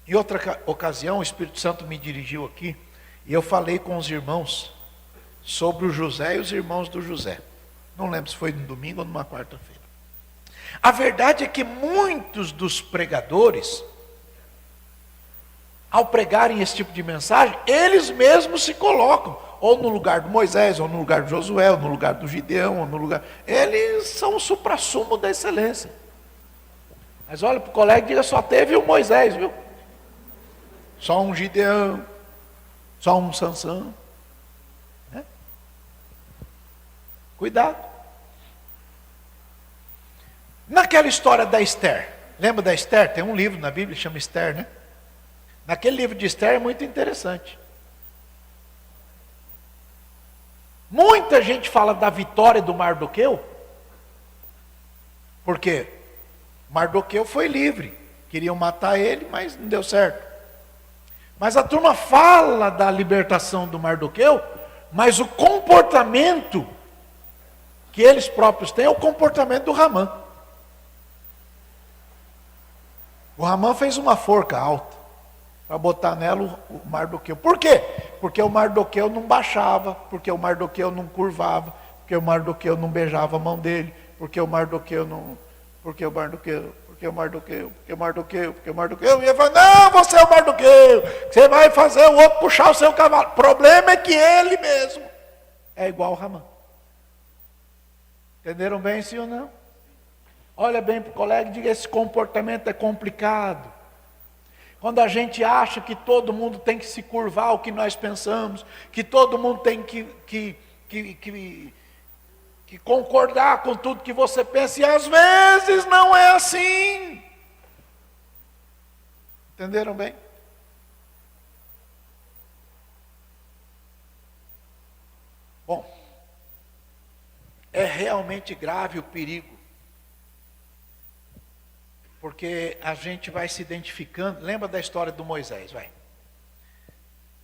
Em outra ocasião, o Espírito Santo me dirigiu aqui e eu falei com os irmãos sobre o José e os irmãos do José. Não lembro se foi no domingo ou numa quarta-feira. A verdade é que muitos dos pregadores, ao pregarem esse tipo de mensagem, eles mesmos se colocam, ou no lugar do Moisés, ou no lugar do Josué, ou no lugar do Gideão, ou no lugar... Eles são o suprassumo da excelência. Mas olha para o colega e diga: só teve um Moisés, viu? Só um Gideão, só um Sansão. Cuidado. Naquela história da Esther, lembra da Esther? Tem um livro na Bíblia que chama Esther, né? Naquele livro de Esther é muito interessante. Muita gente fala da vitória do Mardoqueu, porque Mardoqueu foi livre, queriam matar ele, mas não deu certo. Mas a turma fala da libertação do Mardoqueu, mas o comportamento que eles próprios têm é o comportamento do Ramã. O Ramã fez uma forca alta para botar nela o Mardoqueu. Por quê? Porque o Mardoqueu não baixava, porque o Mardoqueu não curvava, porque o Mardoqueu não beijava a mão dele, porque o Mardoqueu não... Porque o Mardoqueu... E ele falou: não, você é o Mardoqueu, você vai fazer o outro puxar o seu cavalo. O problema é que ele mesmo é igual ao Ramã. Entenderam bem, sim ou não? Olha bem para o colega e diga: esse comportamento é complicado. Quando a gente acha que todo mundo tem que se curvar ao que nós pensamos, que todo mundo tem que concordar com tudo que você pensa, e às vezes não é assim. Entenderam bem? Bom, é realmente grave o perigo, porque a gente vai se identificando. Lembra da história do Moisés, vai.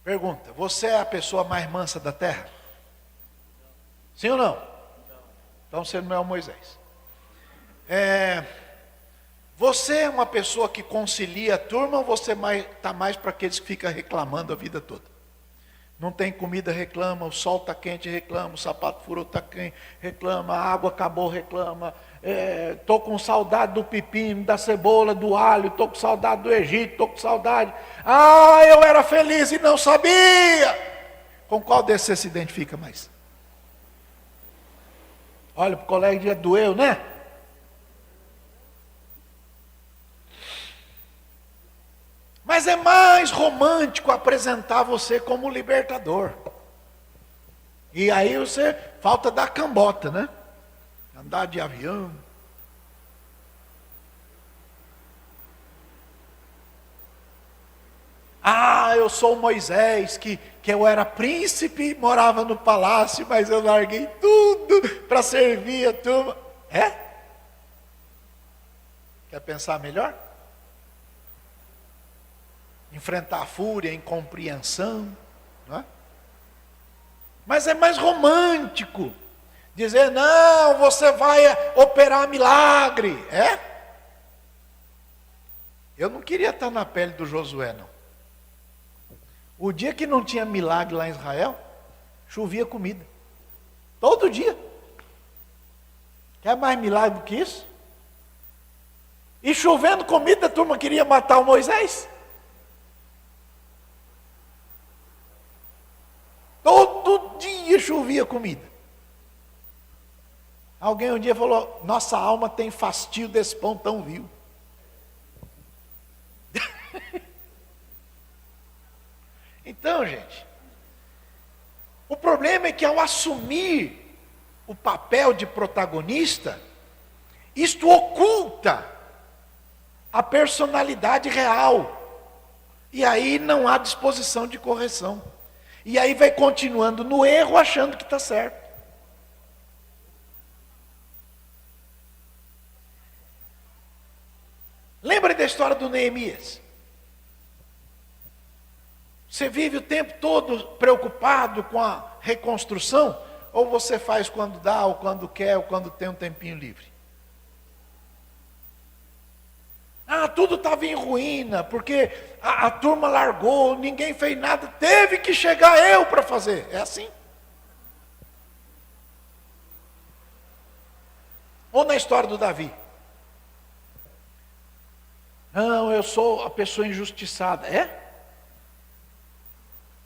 Pergunta: você é a pessoa mais mansa da terra? Sim ou não? Então você não é o Moisés. Você é uma pessoa que concilia a turma, ou você está mais para aqueles que ficam reclamando a vida toda? Não tem comida, reclama. O sol está quente, reclama. O sapato furou, está quente, reclama. A água acabou, reclama. Estou com saudade do pepino, da cebola, do alho. Estou com saudade do Egito, estou com saudade. Ah, eu era feliz e não sabia. Com qual desses você se identifica mais? Olha para o colega e diz, doeu, né? Mas é mais romântico apresentar você como libertador. E aí você falta dar cambota, né? Andar de avião. Ah, eu sou Moisés, que eu era príncipe, morava no palácio, mas eu larguei tudo para servir a turma. É? Quer pensar melhor? Enfrentar a fúria, a incompreensão, não é? Mas é mais romântico dizer, não, você vai operar milagre. É? Eu não queria estar na pele do Josué, não. O dia que não tinha milagre lá em Israel, chovia comida. Todo dia. Quer mais milagre do que isso? E chovendo comida, a turma queria matar o Moisés. Todo dia chovia comida. Alguém um dia falou, nossa alma tem fastio desse pão tão vil. Então, gente, o problema é que ao assumir o papel de protagonista, isto oculta a personalidade real. E aí não há disposição de correção. E aí vai continuando no erro, achando que está certo. Lembra da história do Neemias? Você vive o tempo todo preocupado com a reconstrução? Ou você faz quando dá, ou quando quer, ou quando tem um tempinho livre? Ah, tudo estava em ruína, porque a turma largou, ninguém fez nada, teve que chegar eu para fazer. É assim? Ou na história do Davi? Não, eu sou a pessoa injustiçada. É?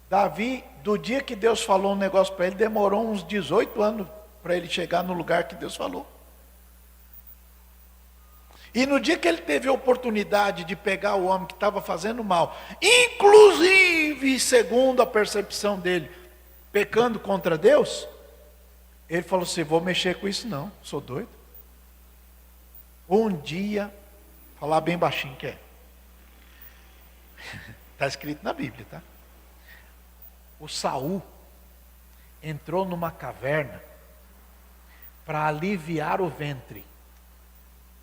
Davi, do dia que Deus falou um negócio para ele, demorou uns 18 anos para ele chegar no lugar que Deus falou. E no dia que ele teve a oportunidade de pegar o homem que estava fazendo mal, inclusive, segundo a percepção dele, pecando contra Deus, ele falou assim, vou mexer com isso não, sou doido. Um dia, falar bem baixinho que é. Está escrito na Bíblia, tá? O Saul entrou numa caverna para aliviar o ventre.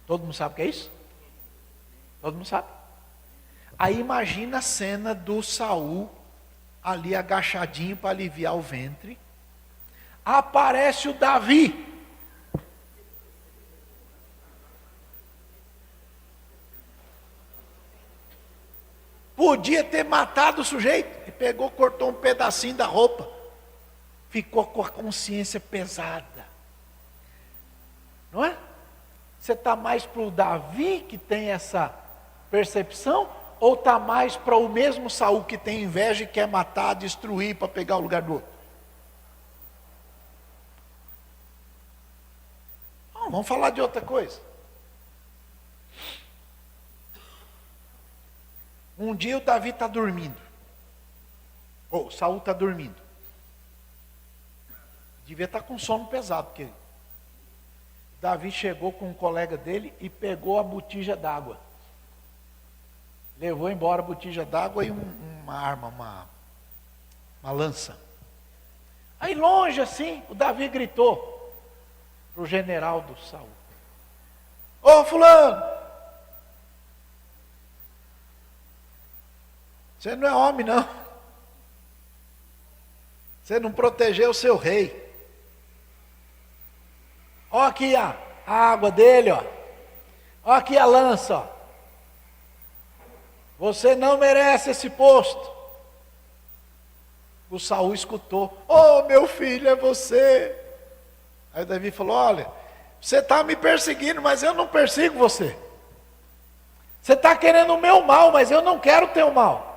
Todo mundo sabe o que é isso? Todo mundo sabe? Aí imagina a cena do Saul ali agachadinho para aliviar o ventre. Aparece o Davi. Podia ter matado o sujeito. E pegou, cortou um pedacinho da roupa. Ficou com a consciência pesada. Não é? Você está mais para o Davi que tem essa percepção? Ou está mais para o mesmo Saul que tem inveja e quer matar, destruir para pegar o lugar do outro? Não, vamos falar de outra coisa. Um dia o Davi está dormindo. Ou Saul está dormindo. Devia estar com sono pesado, porque Davi chegou com um colega dele e pegou a botija d'água. Levou embora a botija d'água e uma arma, uma lança. Aí longe assim, o Davi gritou para o general do Saul. Ô fulano, você não é homem não. Você não protegeu o seu rei. Olha aqui a água dele, ó. Olha aqui a lança, ó. Você não merece esse posto. O Saul escutou: "Oh, meu filho, é você." Aí Davi falou: "Olha, você está me perseguindo, mas eu não persigo você. Você está querendo o meu mal, mas eu não quero o teu mal.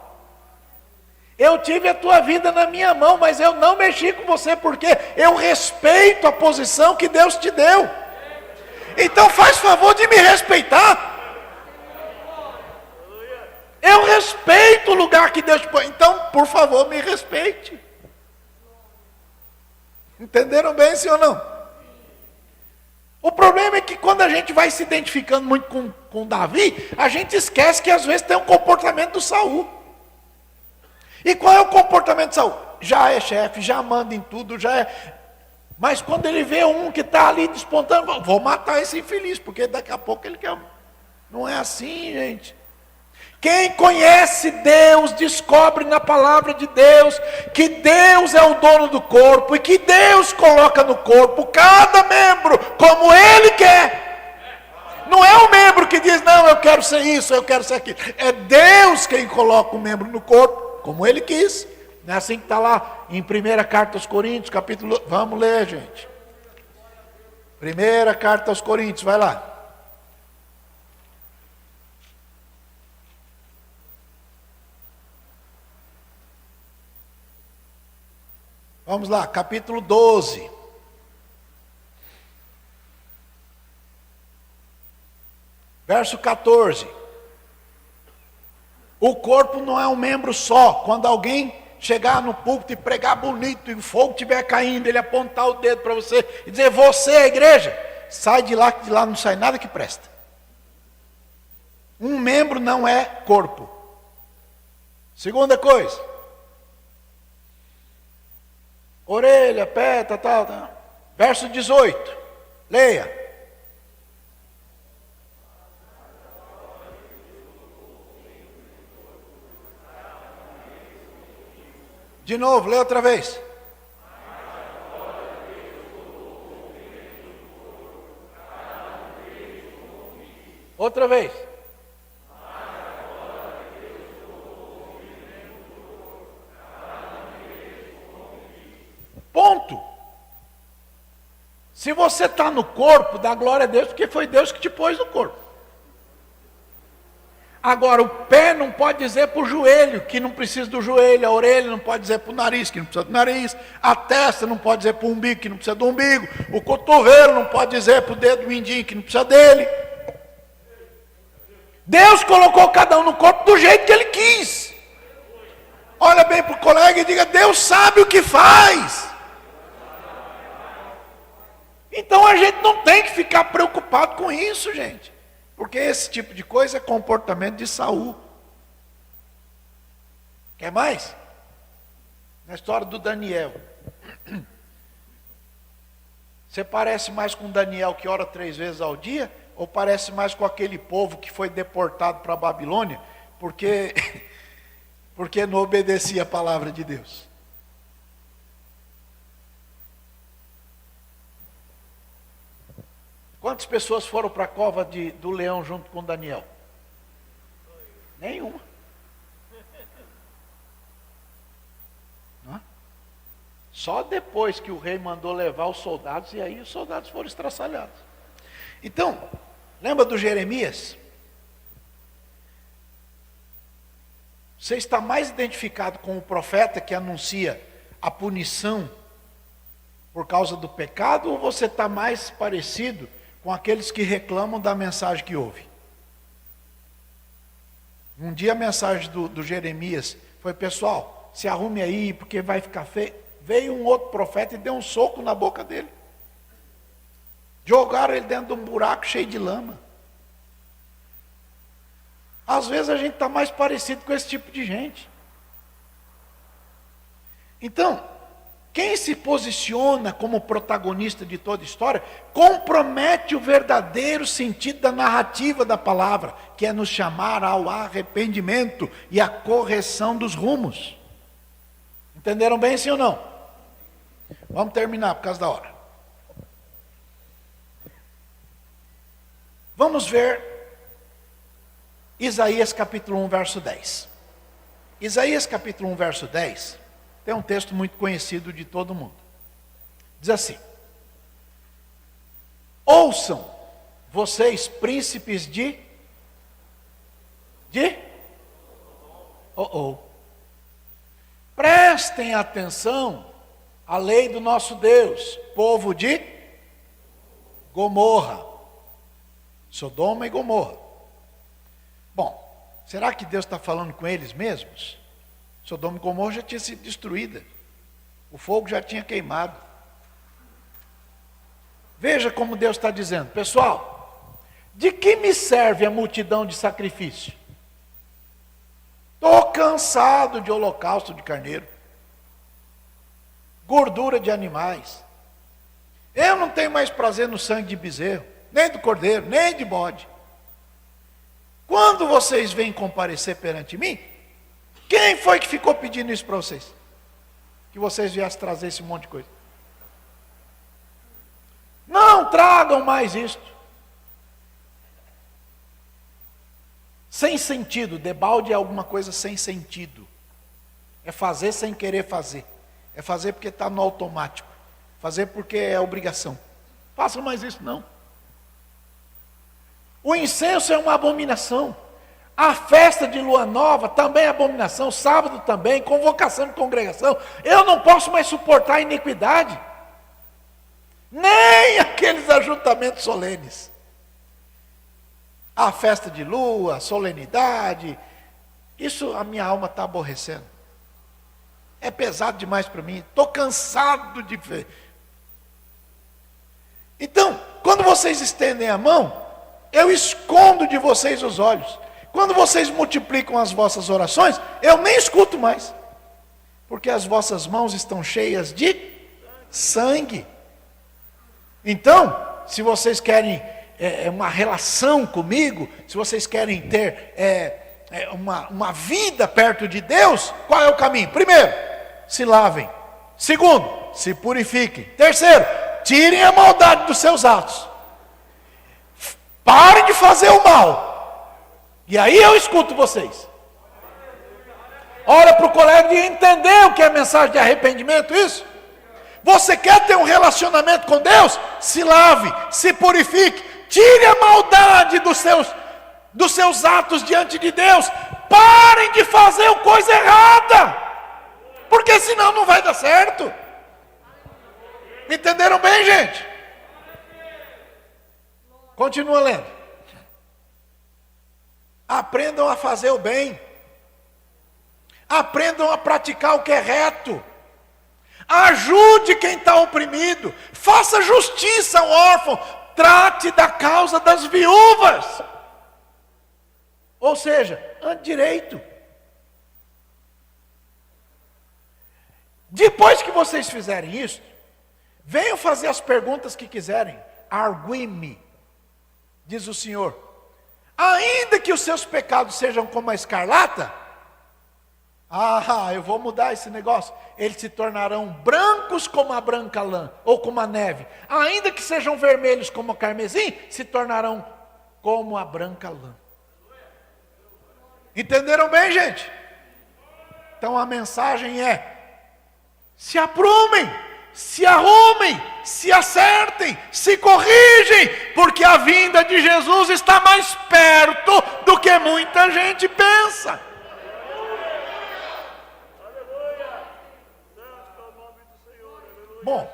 Eu tive a tua vida na minha mão, mas eu não mexi com você, porque eu respeito a posição que Deus te deu. Então faz favor de me respeitar. Eu respeito o lugar que Deus te põe. Então, por favor, me respeite." Entenderam bem, sim ou não? O problema é que quando a gente vai se identificando muito com Davi, a gente esquece que às vezes tem um comportamento do Saul. E qual é o comportamento de Saul? Já é chefe, já manda em tudo, já é... Mas quando ele vê um que está ali despontando, vou matar esse infeliz, porque daqui a pouco ele quer... Não é assim, gente. Quem conhece Deus, descobre na palavra de Deus, que Deus é o dono do corpo, e que Deus coloca no corpo cada membro, como Ele quer. Não é o membro que diz: "Não, eu quero ser isso, eu quero ser aquilo." É Deus quem coloca o membro no corpo, como Ele quis. Não é assim que está lá em 1ª Carta aos Coríntios, capítulo... Vamos ler, gente. 1ª Carta aos Coríntios, vai lá. Vamos lá, capítulo 12. Verso 14. O corpo não é um membro só. Quando alguém chegar no púlpito e pregar bonito, e o fogo estiver caindo, ele apontar o dedo para você e dizer: "Você é a igreja", sai de lá, que de lá não sai nada que presta. Um membro não é corpo. Segunda coisa: orelha, pé, tal. Verso 18. Leia. De novo, lê outra vez. Outra vez. Ponto. Se você está no corpo, dá glória a Deus, porque foi Deus que te pôs no corpo. Agora, o pé não pode dizer para o joelho, que não precisa do joelho. A orelha não pode dizer para o nariz, que não precisa do nariz. A testa não pode dizer para o umbigo, que não precisa do umbigo. O cotovelo não pode dizer para o dedo mindinho, que não precisa dele. Deus colocou cada um no corpo do jeito que Ele quis. Olha bem para o colega e diga: Deus sabe o que faz. Então a gente não tem que ficar preocupado com isso, gente. Porque esse tipo de coisa é comportamento de Saul. Quer mais? Na história do Daniel. Você parece mais com Daniel, que ora 3 vezes ao dia? Ou parece mais com aquele povo que foi deportado para a Babilônia? Porque não obedecia a palavra de Deus. Quantas pessoas foram para a cova do leão junto com Daniel? Nenhuma. Não? Só depois que o rei mandou levar os soldados, e aí os soldados foram estraçalhados. Então, lembra do Jeremias? Você está mais identificado com o profeta que anuncia a punição por causa do pecado, ou você está mais parecido com aqueles que reclamam da mensagem que ouve? Um dia a mensagem do Jeremias foi: pessoal, se arrume aí, porque vai ficar feio. Veio um outro profeta e deu um soco na boca dele. Jogaram ele dentro de um buraco cheio de lama. Às vezes a gente está mais parecido com esse tipo de gente. Então, quem se posiciona como protagonista de toda a história, compromete o verdadeiro sentido da narrativa da palavra, que é nos chamar ao arrependimento e à correção dos rumos. Entenderam bem, sim ou não? Vamos terminar por causa da hora. Vamos ver Isaías capítulo 1, verso 10. Isaías capítulo 1, verso 10. Tem um texto muito conhecido de todo mundo. Diz assim: ouçam, vocês príncipes de prestem atenção à lei do nosso Deus, povo de Gomorra, Sodoma e Gomorra. Bom, será que Deus está falando com eles mesmos? Sodoma e Gomorra já tinha sido destruída, o fogo já tinha queimado. Veja como Deus está dizendo: pessoal, de que me serve a multidão de sacrifício? Estou cansado de holocausto de carneiro, gordura de animais. Eu não tenho mais prazer no sangue de bezerro, nem do cordeiro, nem de bode. Quando vocês vêm comparecer perante mim, quem foi que ficou pedindo isso para vocês? Que vocês viessem trazer esse monte de coisa. Não tragam mais isto. Sem sentido, debalde é alguma coisa sem sentido. É fazer sem querer fazer. É fazer porque está no automático. Fazer porque é obrigação. Façam mais isso não. O incenso é uma abominação. A festa de lua nova também é abominação. Sábado também, convocação de congregação. Eu não posso mais suportar a iniquidade. Nem aqueles ajuntamentos solenes. A festa de lua, a solenidade, isso a minha alma está aborrecendo. É pesado demais para mim, estou cansado de ver. Então, quando vocês estendem a mão, eu escondo de vocês os olhos. Quando vocês multiplicam as vossas orações, eu nem escuto mais. Porque as vossas mãos estão cheias de sangue. Então, se vocês querem uma relação comigo, se vocês querem ter uma vida perto de Deus, qual é o caminho? Primeiro, se lavem. Segundo, se purifiquem. Terceiro, tirem a maldade dos seus atos. Parem de fazer o mal. E aí eu escuto vocês. Olha para o colega e entender o que é mensagem de arrependimento, isso? Você quer ter um relacionamento com Deus? Se lave, se purifique, tire a maldade dos seus atos diante de Deus. Parem de fazer coisa errada, porque senão não vai dar certo. Entenderam bem, gente? Continua lendo. Aprendam a fazer o bem. Aprendam a praticar o que é reto. Ajude quem está oprimido. Faça justiça ao órfão. Trate da causa das viúvas. Ou seja, ande direito. Depois que vocês fizerem isso, venham fazer as perguntas que quiserem. Argui-me, diz o Senhor. Ainda que os seus pecados sejam como a escarlata, eu vou mudar esse negócio. Eles se tornarão brancos como a branca lã, ou como a neve. Ainda que sejam vermelhos como o carmesim, se tornarão como a branca lã. Entenderam bem, gente? Então a mensagem é: se aprumem, se arrumem, se acertem, se corrigem, porque a vinda de Jesus está mais perto do que muita gente pensa. Bom,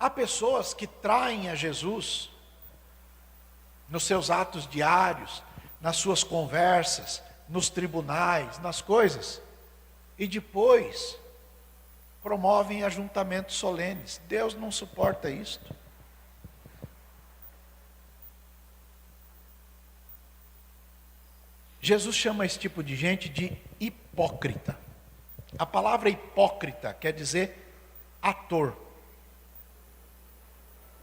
há pessoas que traem a Jesus nos seus atos diários, nas suas conversas, nos tribunais, nas coisas, e depois promovem ajuntamentos solenes. Deus não suporta isto. Jesus chama esse tipo de gente de hipócrita. A palavra hipócrita quer dizer ator.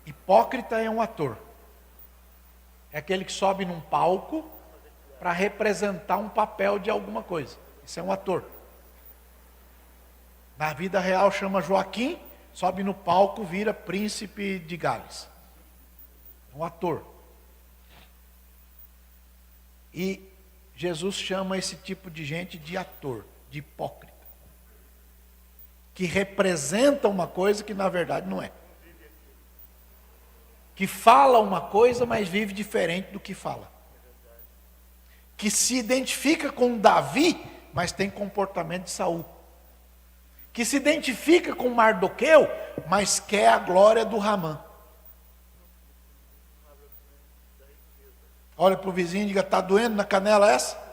Hipócrita é um ator. É aquele que sobe num palco para representar um papel de alguma coisa. Isso é um ator. Na vida real chama Joaquim, sobe no palco, vira príncipe de Gales. Um ator. E Jesus chama esse tipo de gente de ator, de hipócrita. que representa uma coisa que na verdade não é. Que fala uma coisa, mas vive diferente do que fala. Que se identifica com Davi, mas tem comportamento de Saul. Que se identifica com Mardoqueu, mas quer a glória do Ramã. Olha para o vizinho e diga: está doendo na canela essa?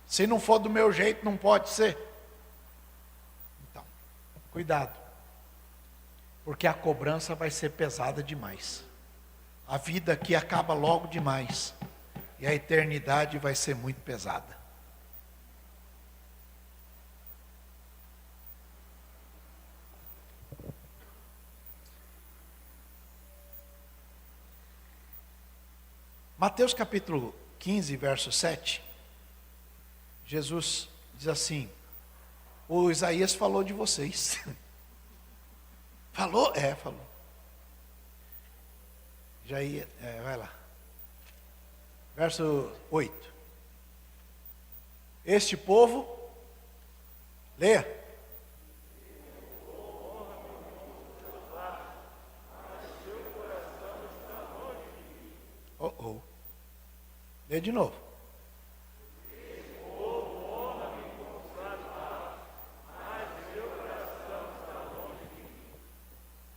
Se não for do meu jeito, não pode ser. Então, cuidado. Porque a cobrança vai ser pesada demais. A vida aqui acaba logo demais. E a eternidade vai ser muito pesada. Mateus capítulo 15, verso 7. Jesus diz assim: o Isaías falou de vocês. Falou? Falou. Já ia, vai lá. Verso 8. Este povo, leia. Lê de novo.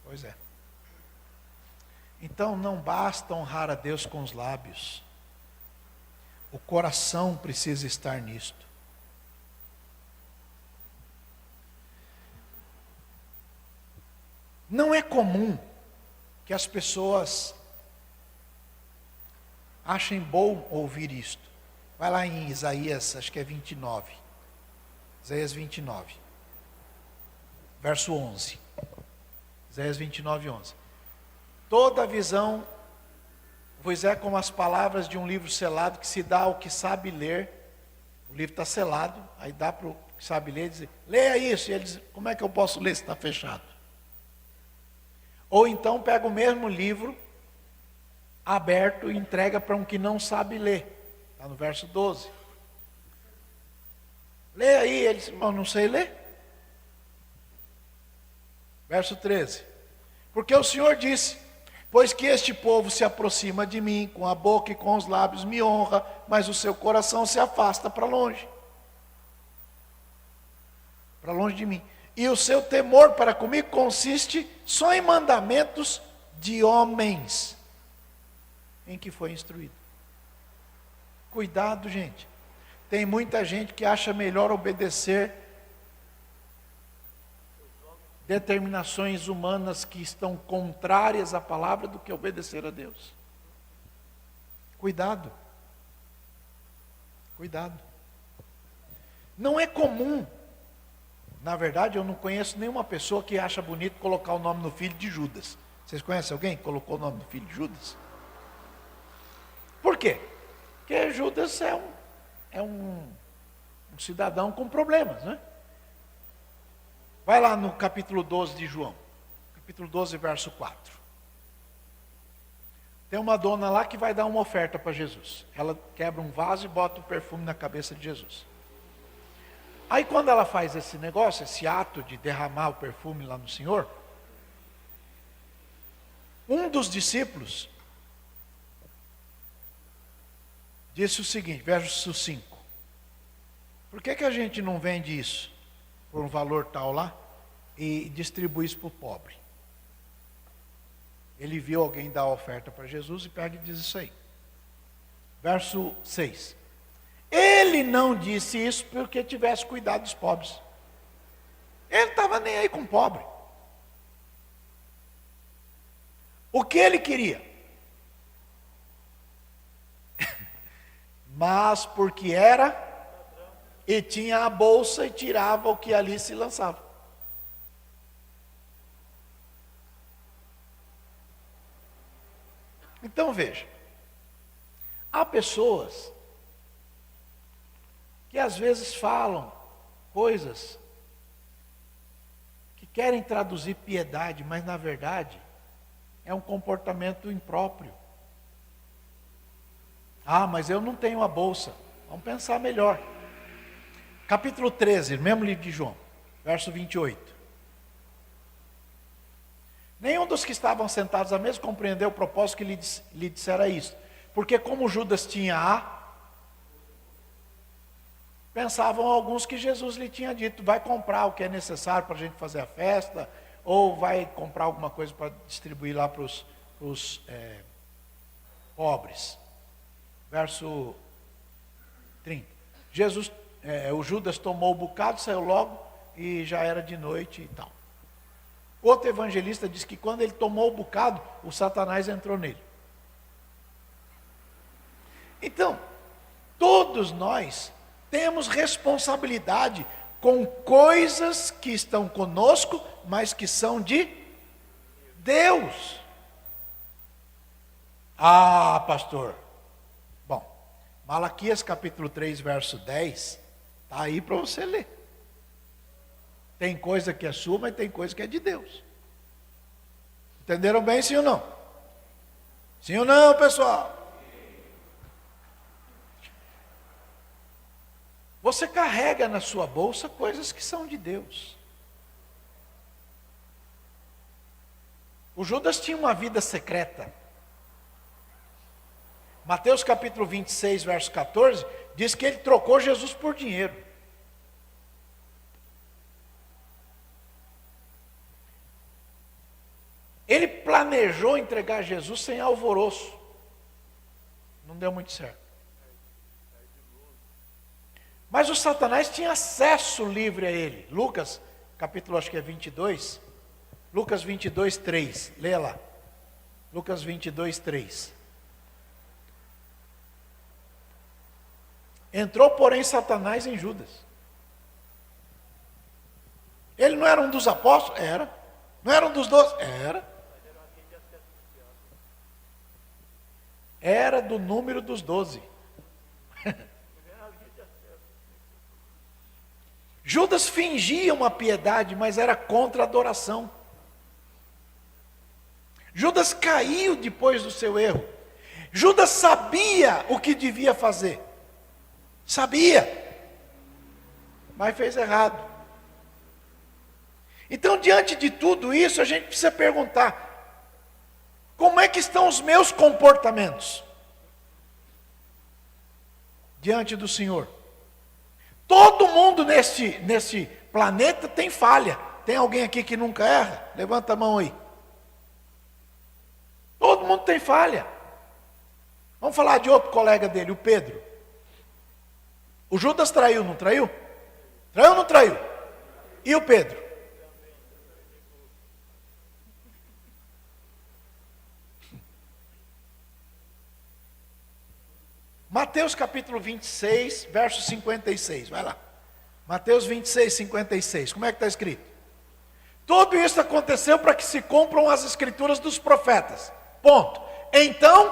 Pois é. Então não basta honrar a Deus com os lábios. O coração precisa estar nisto. Não é comum que as pessoas achem bom ouvir isto. Vai lá em Isaías, acho que é 29. Isaías 29. Verso 11. Isaías 29, 11. Toda visão vos é como as palavras de um livro selado que se dá ao que sabe ler. O livro está selado, aí dá para o que sabe ler e dizer: leia isso. E ele diz: como é que eu posso ler se está fechado? Ou então pega o mesmo livro aberto e entrega para um que não sabe ler. Está no verso 12. Leia aí. Ele diz: mas não sei ler. Verso 13. Porque o Senhor disse: pois que este povo se aproxima de mim, com a boca e com os lábios me honra, mas o seu coração se afasta para longe. Para longe de mim. E o seu temor para comigo consiste só em mandamentos de homens, em que foi instruído. Cuidado, gente. Tem muita gente que acha melhor obedecer determinações humanas que estão contrárias à palavra do que obedecer a Deus. Cuidado. Cuidado. Não é comum. Na verdade, eu não conheço nenhuma pessoa que acha bonito colocar o nome no filho de Judas. Vocês conhecem alguém que colocou o nome do filho de Judas? Por quê? Porque Judas é um cidadão com problemas, né? Vai lá no capítulo 12 de João. Capítulo 12, verso 4. Tem uma dona lá que vai dar uma oferta para Jesus. Ela quebra um vaso e bota o perfume na cabeça de Jesus. Aí quando ela faz esse negócio, esse ato de derramar o perfume lá no Senhor, um dos discípulos disse o seguinte, verso 5. Por que a gente não vende isso por um valor tal lá e distribui isso para o pobre? Ele viu alguém dar a oferta para Jesus e pega e diz isso aí. Verso 6. Ele não disse isso porque tivesse cuidado dos pobres. Ele não estava nem aí com o pobre. O que ele queria? Mas porque era e tinha a bolsa e tirava o que ali se lançava. Então veja, há pessoas que às vezes falam coisas que querem traduzir piedade, mas na verdade é um comportamento impróprio. Ah, mas eu não tenho a bolsa. Vamos pensar melhor. Capítulo 13, mesmo livro de João, verso 28. Nenhum dos que estavam sentados à mesa compreendeu o propósito que lhe dissera isso. Porque como Judas tinha pensavam alguns que Jesus lhe tinha dito, vai comprar o que é necessário para a gente fazer a festa, ou vai comprar alguma coisa para distribuir lá para os pobres. Verso 30. O Judas tomou o bocado, saiu logo e já era de noite e tal. Outro evangelista diz que quando ele tomou o bocado, o Satanás entrou nele. Então, todos nós temos responsabilidade com coisas que estão conosco, mas que são de Deus. Ah, pastor. Bom, Malaquias capítulo 3, verso 10, está aí para você ler. Tem coisa que é sua, mas tem coisa que é de Deus. Entenderam bem, sim ou não? Sim ou não, pessoal? Você carrega na sua bolsa coisas que são de Deus. O Judas tinha uma vida secreta. Mateus capítulo 26, verso 14, diz que ele trocou Jesus por dinheiro. Ele planejou entregar Jesus sem alvoroço. Não deu muito certo. Mas o Satanás tinha acesso livre a ele. Lucas, capítulo acho que é 22. Lucas 22, 3. Leia lá. Lucas 22, 3. Entrou, porém, Satanás em Judas. Ele não era um dos apóstolos? Era. Não era um dos 12? Era. Era do número dos 12. Judas fingia uma piedade, mas era contra a adoração. Judas caiu depois do seu erro. Judas sabia o que devia fazer. Sabia. Mas fez errado. Então, diante de tudo isso, a gente precisa perguntar: como é que estão os meus comportamentos diante do Senhor? Todo mundo nesse planeta tem falha. Tem alguém aqui que nunca erra? Levanta a mão aí. Todo mundo tem falha. Vamos falar de outro colega dele, o Pedro. O Judas traiu, não traiu? Traiu ou não traiu? E o Pedro? Mateus capítulo 26, verso 56, vai lá. Mateus 26, 56, como é que está escrito? Tudo isso aconteceu para que se cumpram as escrituras dos profetas. Ponto. Então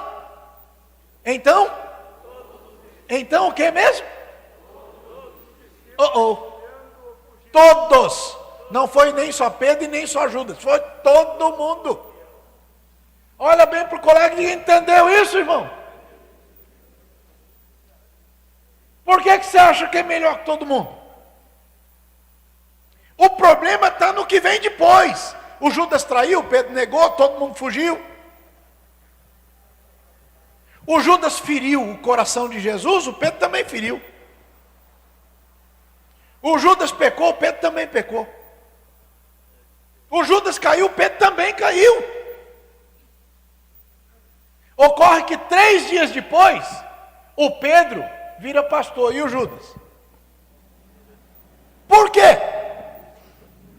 o que mesmo? Todos. Não foi nem só Pedro e nem só Judas, foi todo mundo. Olha bem para o colega, ninguém entendeu isso, irmão. Por que você acha que é melhor que todo mundo? O problema está no que vem depois. O Judas traiu, o Pedro negou, todo mundo fugiu. O Judas feriu o coração de Jesus, o Pedro também feriu. O Judas pecou, o Pedro também pecou. O Judas caiu, o Pedro também caiu. Ocorre que 3 dias depois, o Pedro vira pastor, e o Judas? Por quê?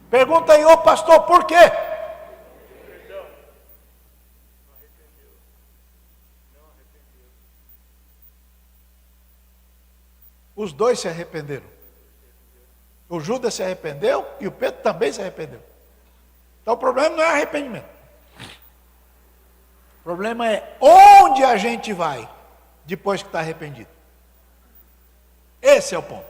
Pergunta aí, ô pastor, por quê? Os dois se arrependeram. O Judas se arrependeu e o Pedro também se arrependeu. Então o problema não é arrependimento. O problema é onde a gente vai depois que está arrependido. Esse é o ponto.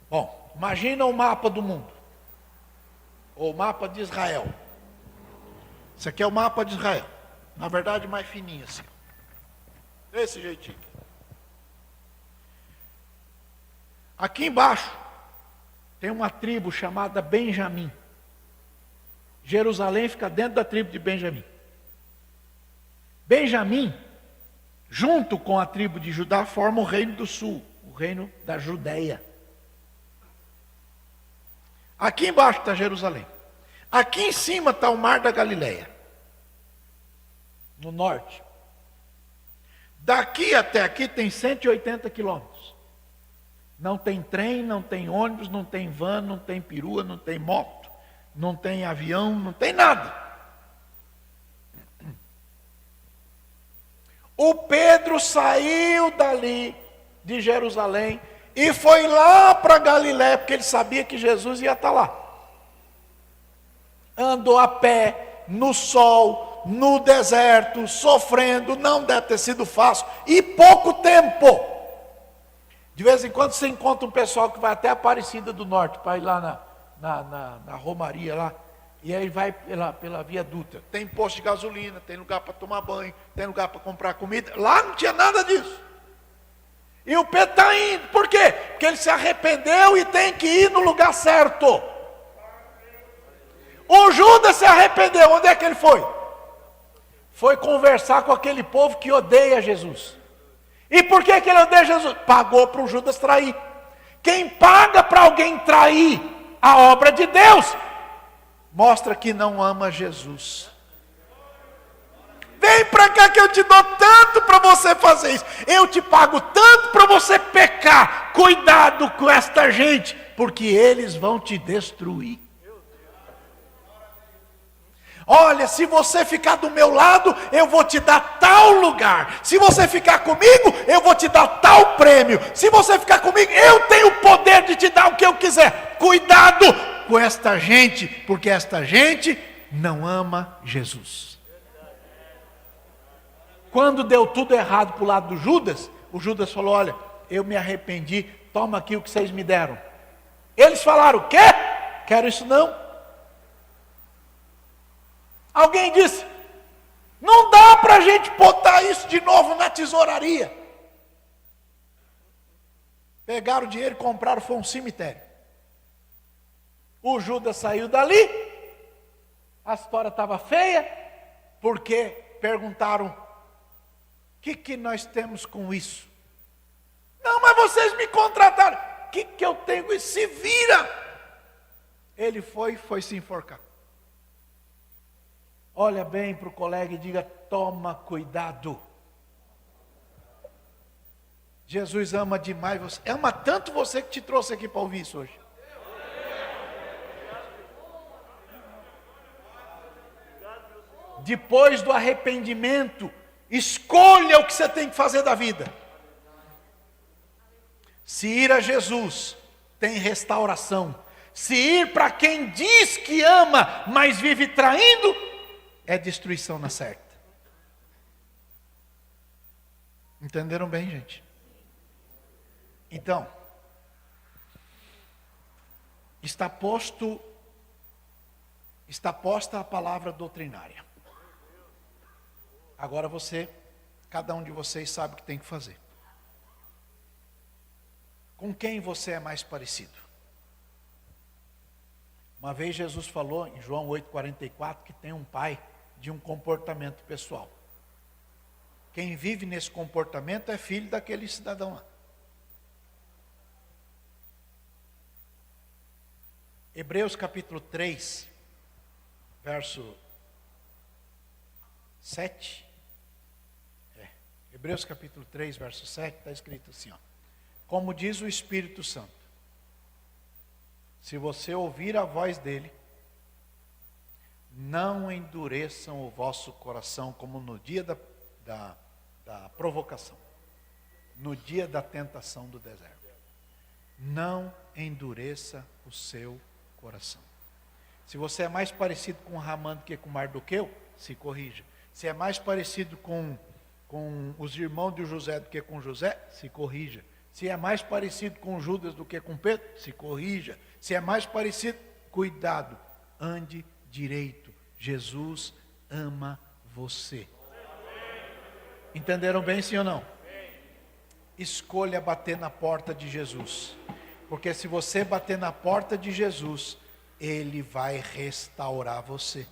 Bom, imagina o mapa do mundo. Ou o mapa de Israel. Esse aqui é o mapa de Israel. Na verdade, mais fininho assim. Desse jeitinho. Aqui embaixo tem uma tribo chamada Benjamim. Jerusalém fica dentro da tribo de Benjamim. Benjamim, junto com a tribo de Judá, forma o reino do sul, o reino da Judéia. Aqui embaixo está Jerusalém. Aqui em cima está o Mar da Galileia, no norte. Daqui até aqui tem 180 quilômetros. Não tem trem, não tem ônibus, não tem van, não tem perua, não tem moto, não tem avião, não tem nada. O Pedro saiu dali de Jerusalém e foi lá para Galiléia, porque ele sabia que Jesus ia estar lá. Andou a pé, no sol, no deserto, sofrendo, não deve ter sido fácil, e pouco tempo. De vez em quando você encontra um pessoal que vai até Aparecida do Norte, para ir lá na Romaria lá, e aí vai pela Via Dutra. Tem posto de gasolina, tem lugar para tomar banho, tem lugar para comprar comida. Lá não tinha nada disso. E o Pedro está indo, por quê? Porque ele se arrependeu e tem que ir no lugar certo. O Judas se arrependeu, onde é que ele foi? Foi conversar com aquele povo que odeia Jesus. E por que ele odeia Jesus? Pagou para o Judas trair. Quem paga para alguém trair a obra de Deus, mostra que não ama Jesus. Vem para cá que eu te dou tanto para você fazer isso. Eu te pago tanto para você pecar. Cuidado com esta gente, porque eles vão te destruir. Olha, se você ficar do meu lado, eu vou te dar tal lugar. Se você ficar comigo, eu vou te dar tal prêmio. Se você ficar comigo, eu tenho o poder de te dar o que eu quiser. Cuidado com esta gente, porque esta gente não ama Jesus. Quando deu tudo errado para o lado do Judas, o Judas falou: olha, eu me arrependi, toma aqui o que vocês me deram. Eles falaram: o quê? Quero isso não. Alguém disse: não dá para a gente botar isso de novo na tesouraria. Pegaram o dinheiro e compraram, foi um cemitério. O Judas saiu dali, a história estava feia, porque perguntaram: o que nós temos com isso? Não, mas vocês me contrataram. O que eu tenho com isso? Se vira. Ele foi se enforcar. Olha bem para o colega e diga: toma cuidado. Jesus ama demais você. Ama tanto você que te trouxe aqui para ouvir isso hoje. Depois do arrependimento, escolha o que você tem que fazer da vida. Se ir a Jesus, tem restauração. Se ir para quem diz que ama, mas vive traindo, é destruição na certa. Entenderam bem, gente? Então, está posta a palavra doutrinária. Agora cada um de vocês sabe o que tem que fazer. Com quem você é mais parecido? Uma vez Jesus falou em João 8,44 que tem um pai de um comportamento pessoal. Quem vive nesse comportamento é filho daquele cidadão lá. Hebreus capítulo 3, verso 7. Hebreus capítulo 3, verso 7, está escrito assim, ó: como diz o Espírito Santo, se você ouvir a voz dele, não endureçam o vosso coração como no dia da provocação, no dia da tentação do deserto. Não endureça o seu coração. Se você é mais parecido com Ramã do que com Mardoqueu, se corrija. Se é mais parecido com os irmãos de José do que com José, se corrija. Se é mais parecido com Judas do que com Pedro, se corrija. Se é mais parecido, cuidado, ande direito. Jesus ama você. Entenderam bem, sim ou não? Escolha bater na porta de Jesus. Porque se você bater na porta de Jesus, Ele vai restaurar você.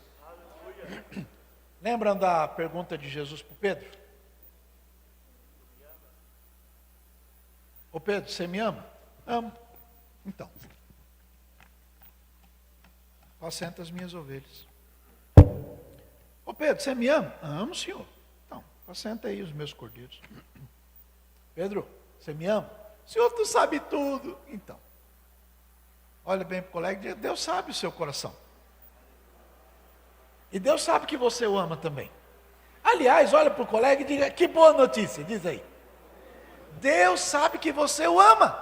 Lembram da pergunta de Jesus para Pedro? Ô Pedro, você me ama? Amo. Então, apacenta as minhas ovelhas. Ô Pedro, você me ama? Amo, Senhor. Então, apacenta aí os meus cordeiros. Pedro, você me ama? Senhor, tu sabe tudo. Então, olha bem para o colega e diga, Deus sabe o seu coração. E Deus sabe que você o ama também. Aliás, olha para o colega e diga, que boa notícia, diz aí. Deus sabe que você o ama.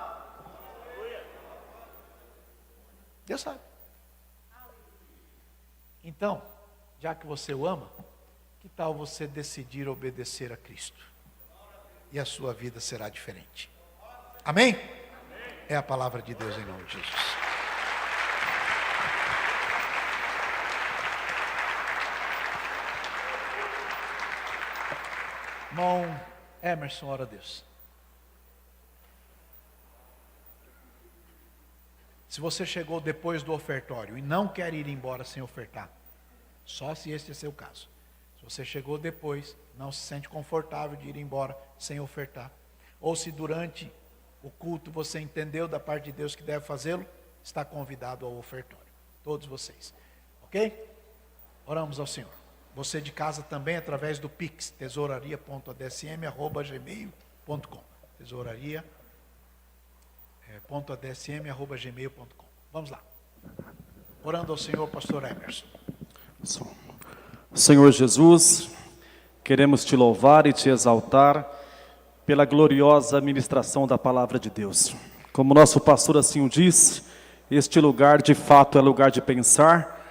Deus sabe. Então, já que você o ama, que tal você decidir obedecer a Cristo? E a sua vida será diferente. Amém? É a palavra de Deus em nome de Jesus. Irmão Emerson, ora a Deus. Se você chegou depois do ofertório e não quer ir embora sem ofertar, só se este é seu caso. Se você chegou depois, não se sente confortável de ir embora sem ofertar, ou se durante o culto você entendeu da parte de Deus que deve fazê-lo, está convidado ao ofertório. Todos vocês. Ok? Oramos ao Senhor. Você de casa também, através do Pix, tesouraria.adsm@gmail.com. Tesouraria.adsm@gmail.com. Vamos lá. Orando ao Senhor, pastor Emerson. Senhor Jesus, queremos te louvar e te exaltar pela gloriosa ministração da palavra de Deus. Como nosso pastor assim o diz, este lugar de fato é lugar de pensar,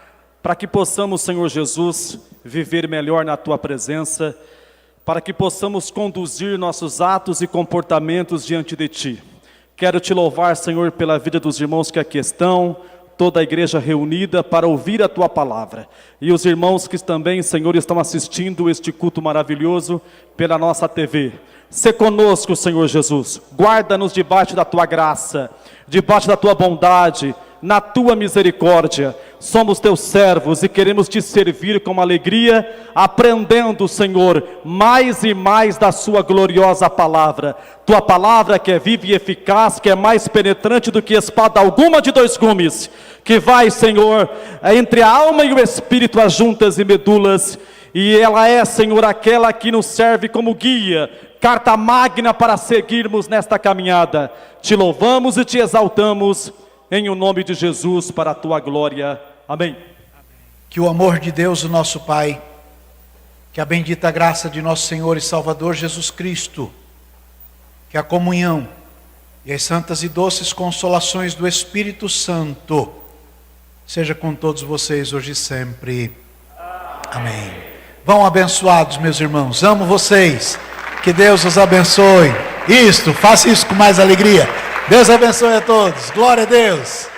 para que possamos, Senhor Jesus, viver melhor na tua presença, para que possamos conduzir nossos atos e comportamentos diante de ti. Quero te louvar, Senhor, pela vida dos irmãos que aqui estão, toda a igreja reunida para ouvir a tua palavra. E os irmãos que também, Senhor, estão assistindo este culto maravilhoso pela nossa TV. Sê conosco, Senhor Jesus. Guarda-nos debaixo da tua graça, debaixo da tua bondade, na tua misericórdia. Somos teus servos e queremos te servir com alegria, aprendendo, Senhor, mais e mais da sua gloriosa palavra. Tua palavra que é viva e eficaz, que é mais penetrante do que espada alguma de dois gumes, que vai, Senhor, entre a alma e o espírito, as juntas e medulas, e ela é, Senhor, aquela que nos serve como guia, carta magna para seguirmos nesta caminhada. Te louvamos e te exaltamos, em o nome de Jesus, para a tua glória. Amém. Que o amor de Deus, o nosso Pai, que a bendita graça de nosso Senhor e Salvador Jesus Cristo, que a comunhão e as santas e doces consolações do Espírito Santo, seja com todos vocês hoje e sempre. Amém. Vão abençoados, meus irmãos. Amo vocês. Que Deus os abençoe. Faça isso com mais alegria. Deus abençoe a todos. Glória a Deus.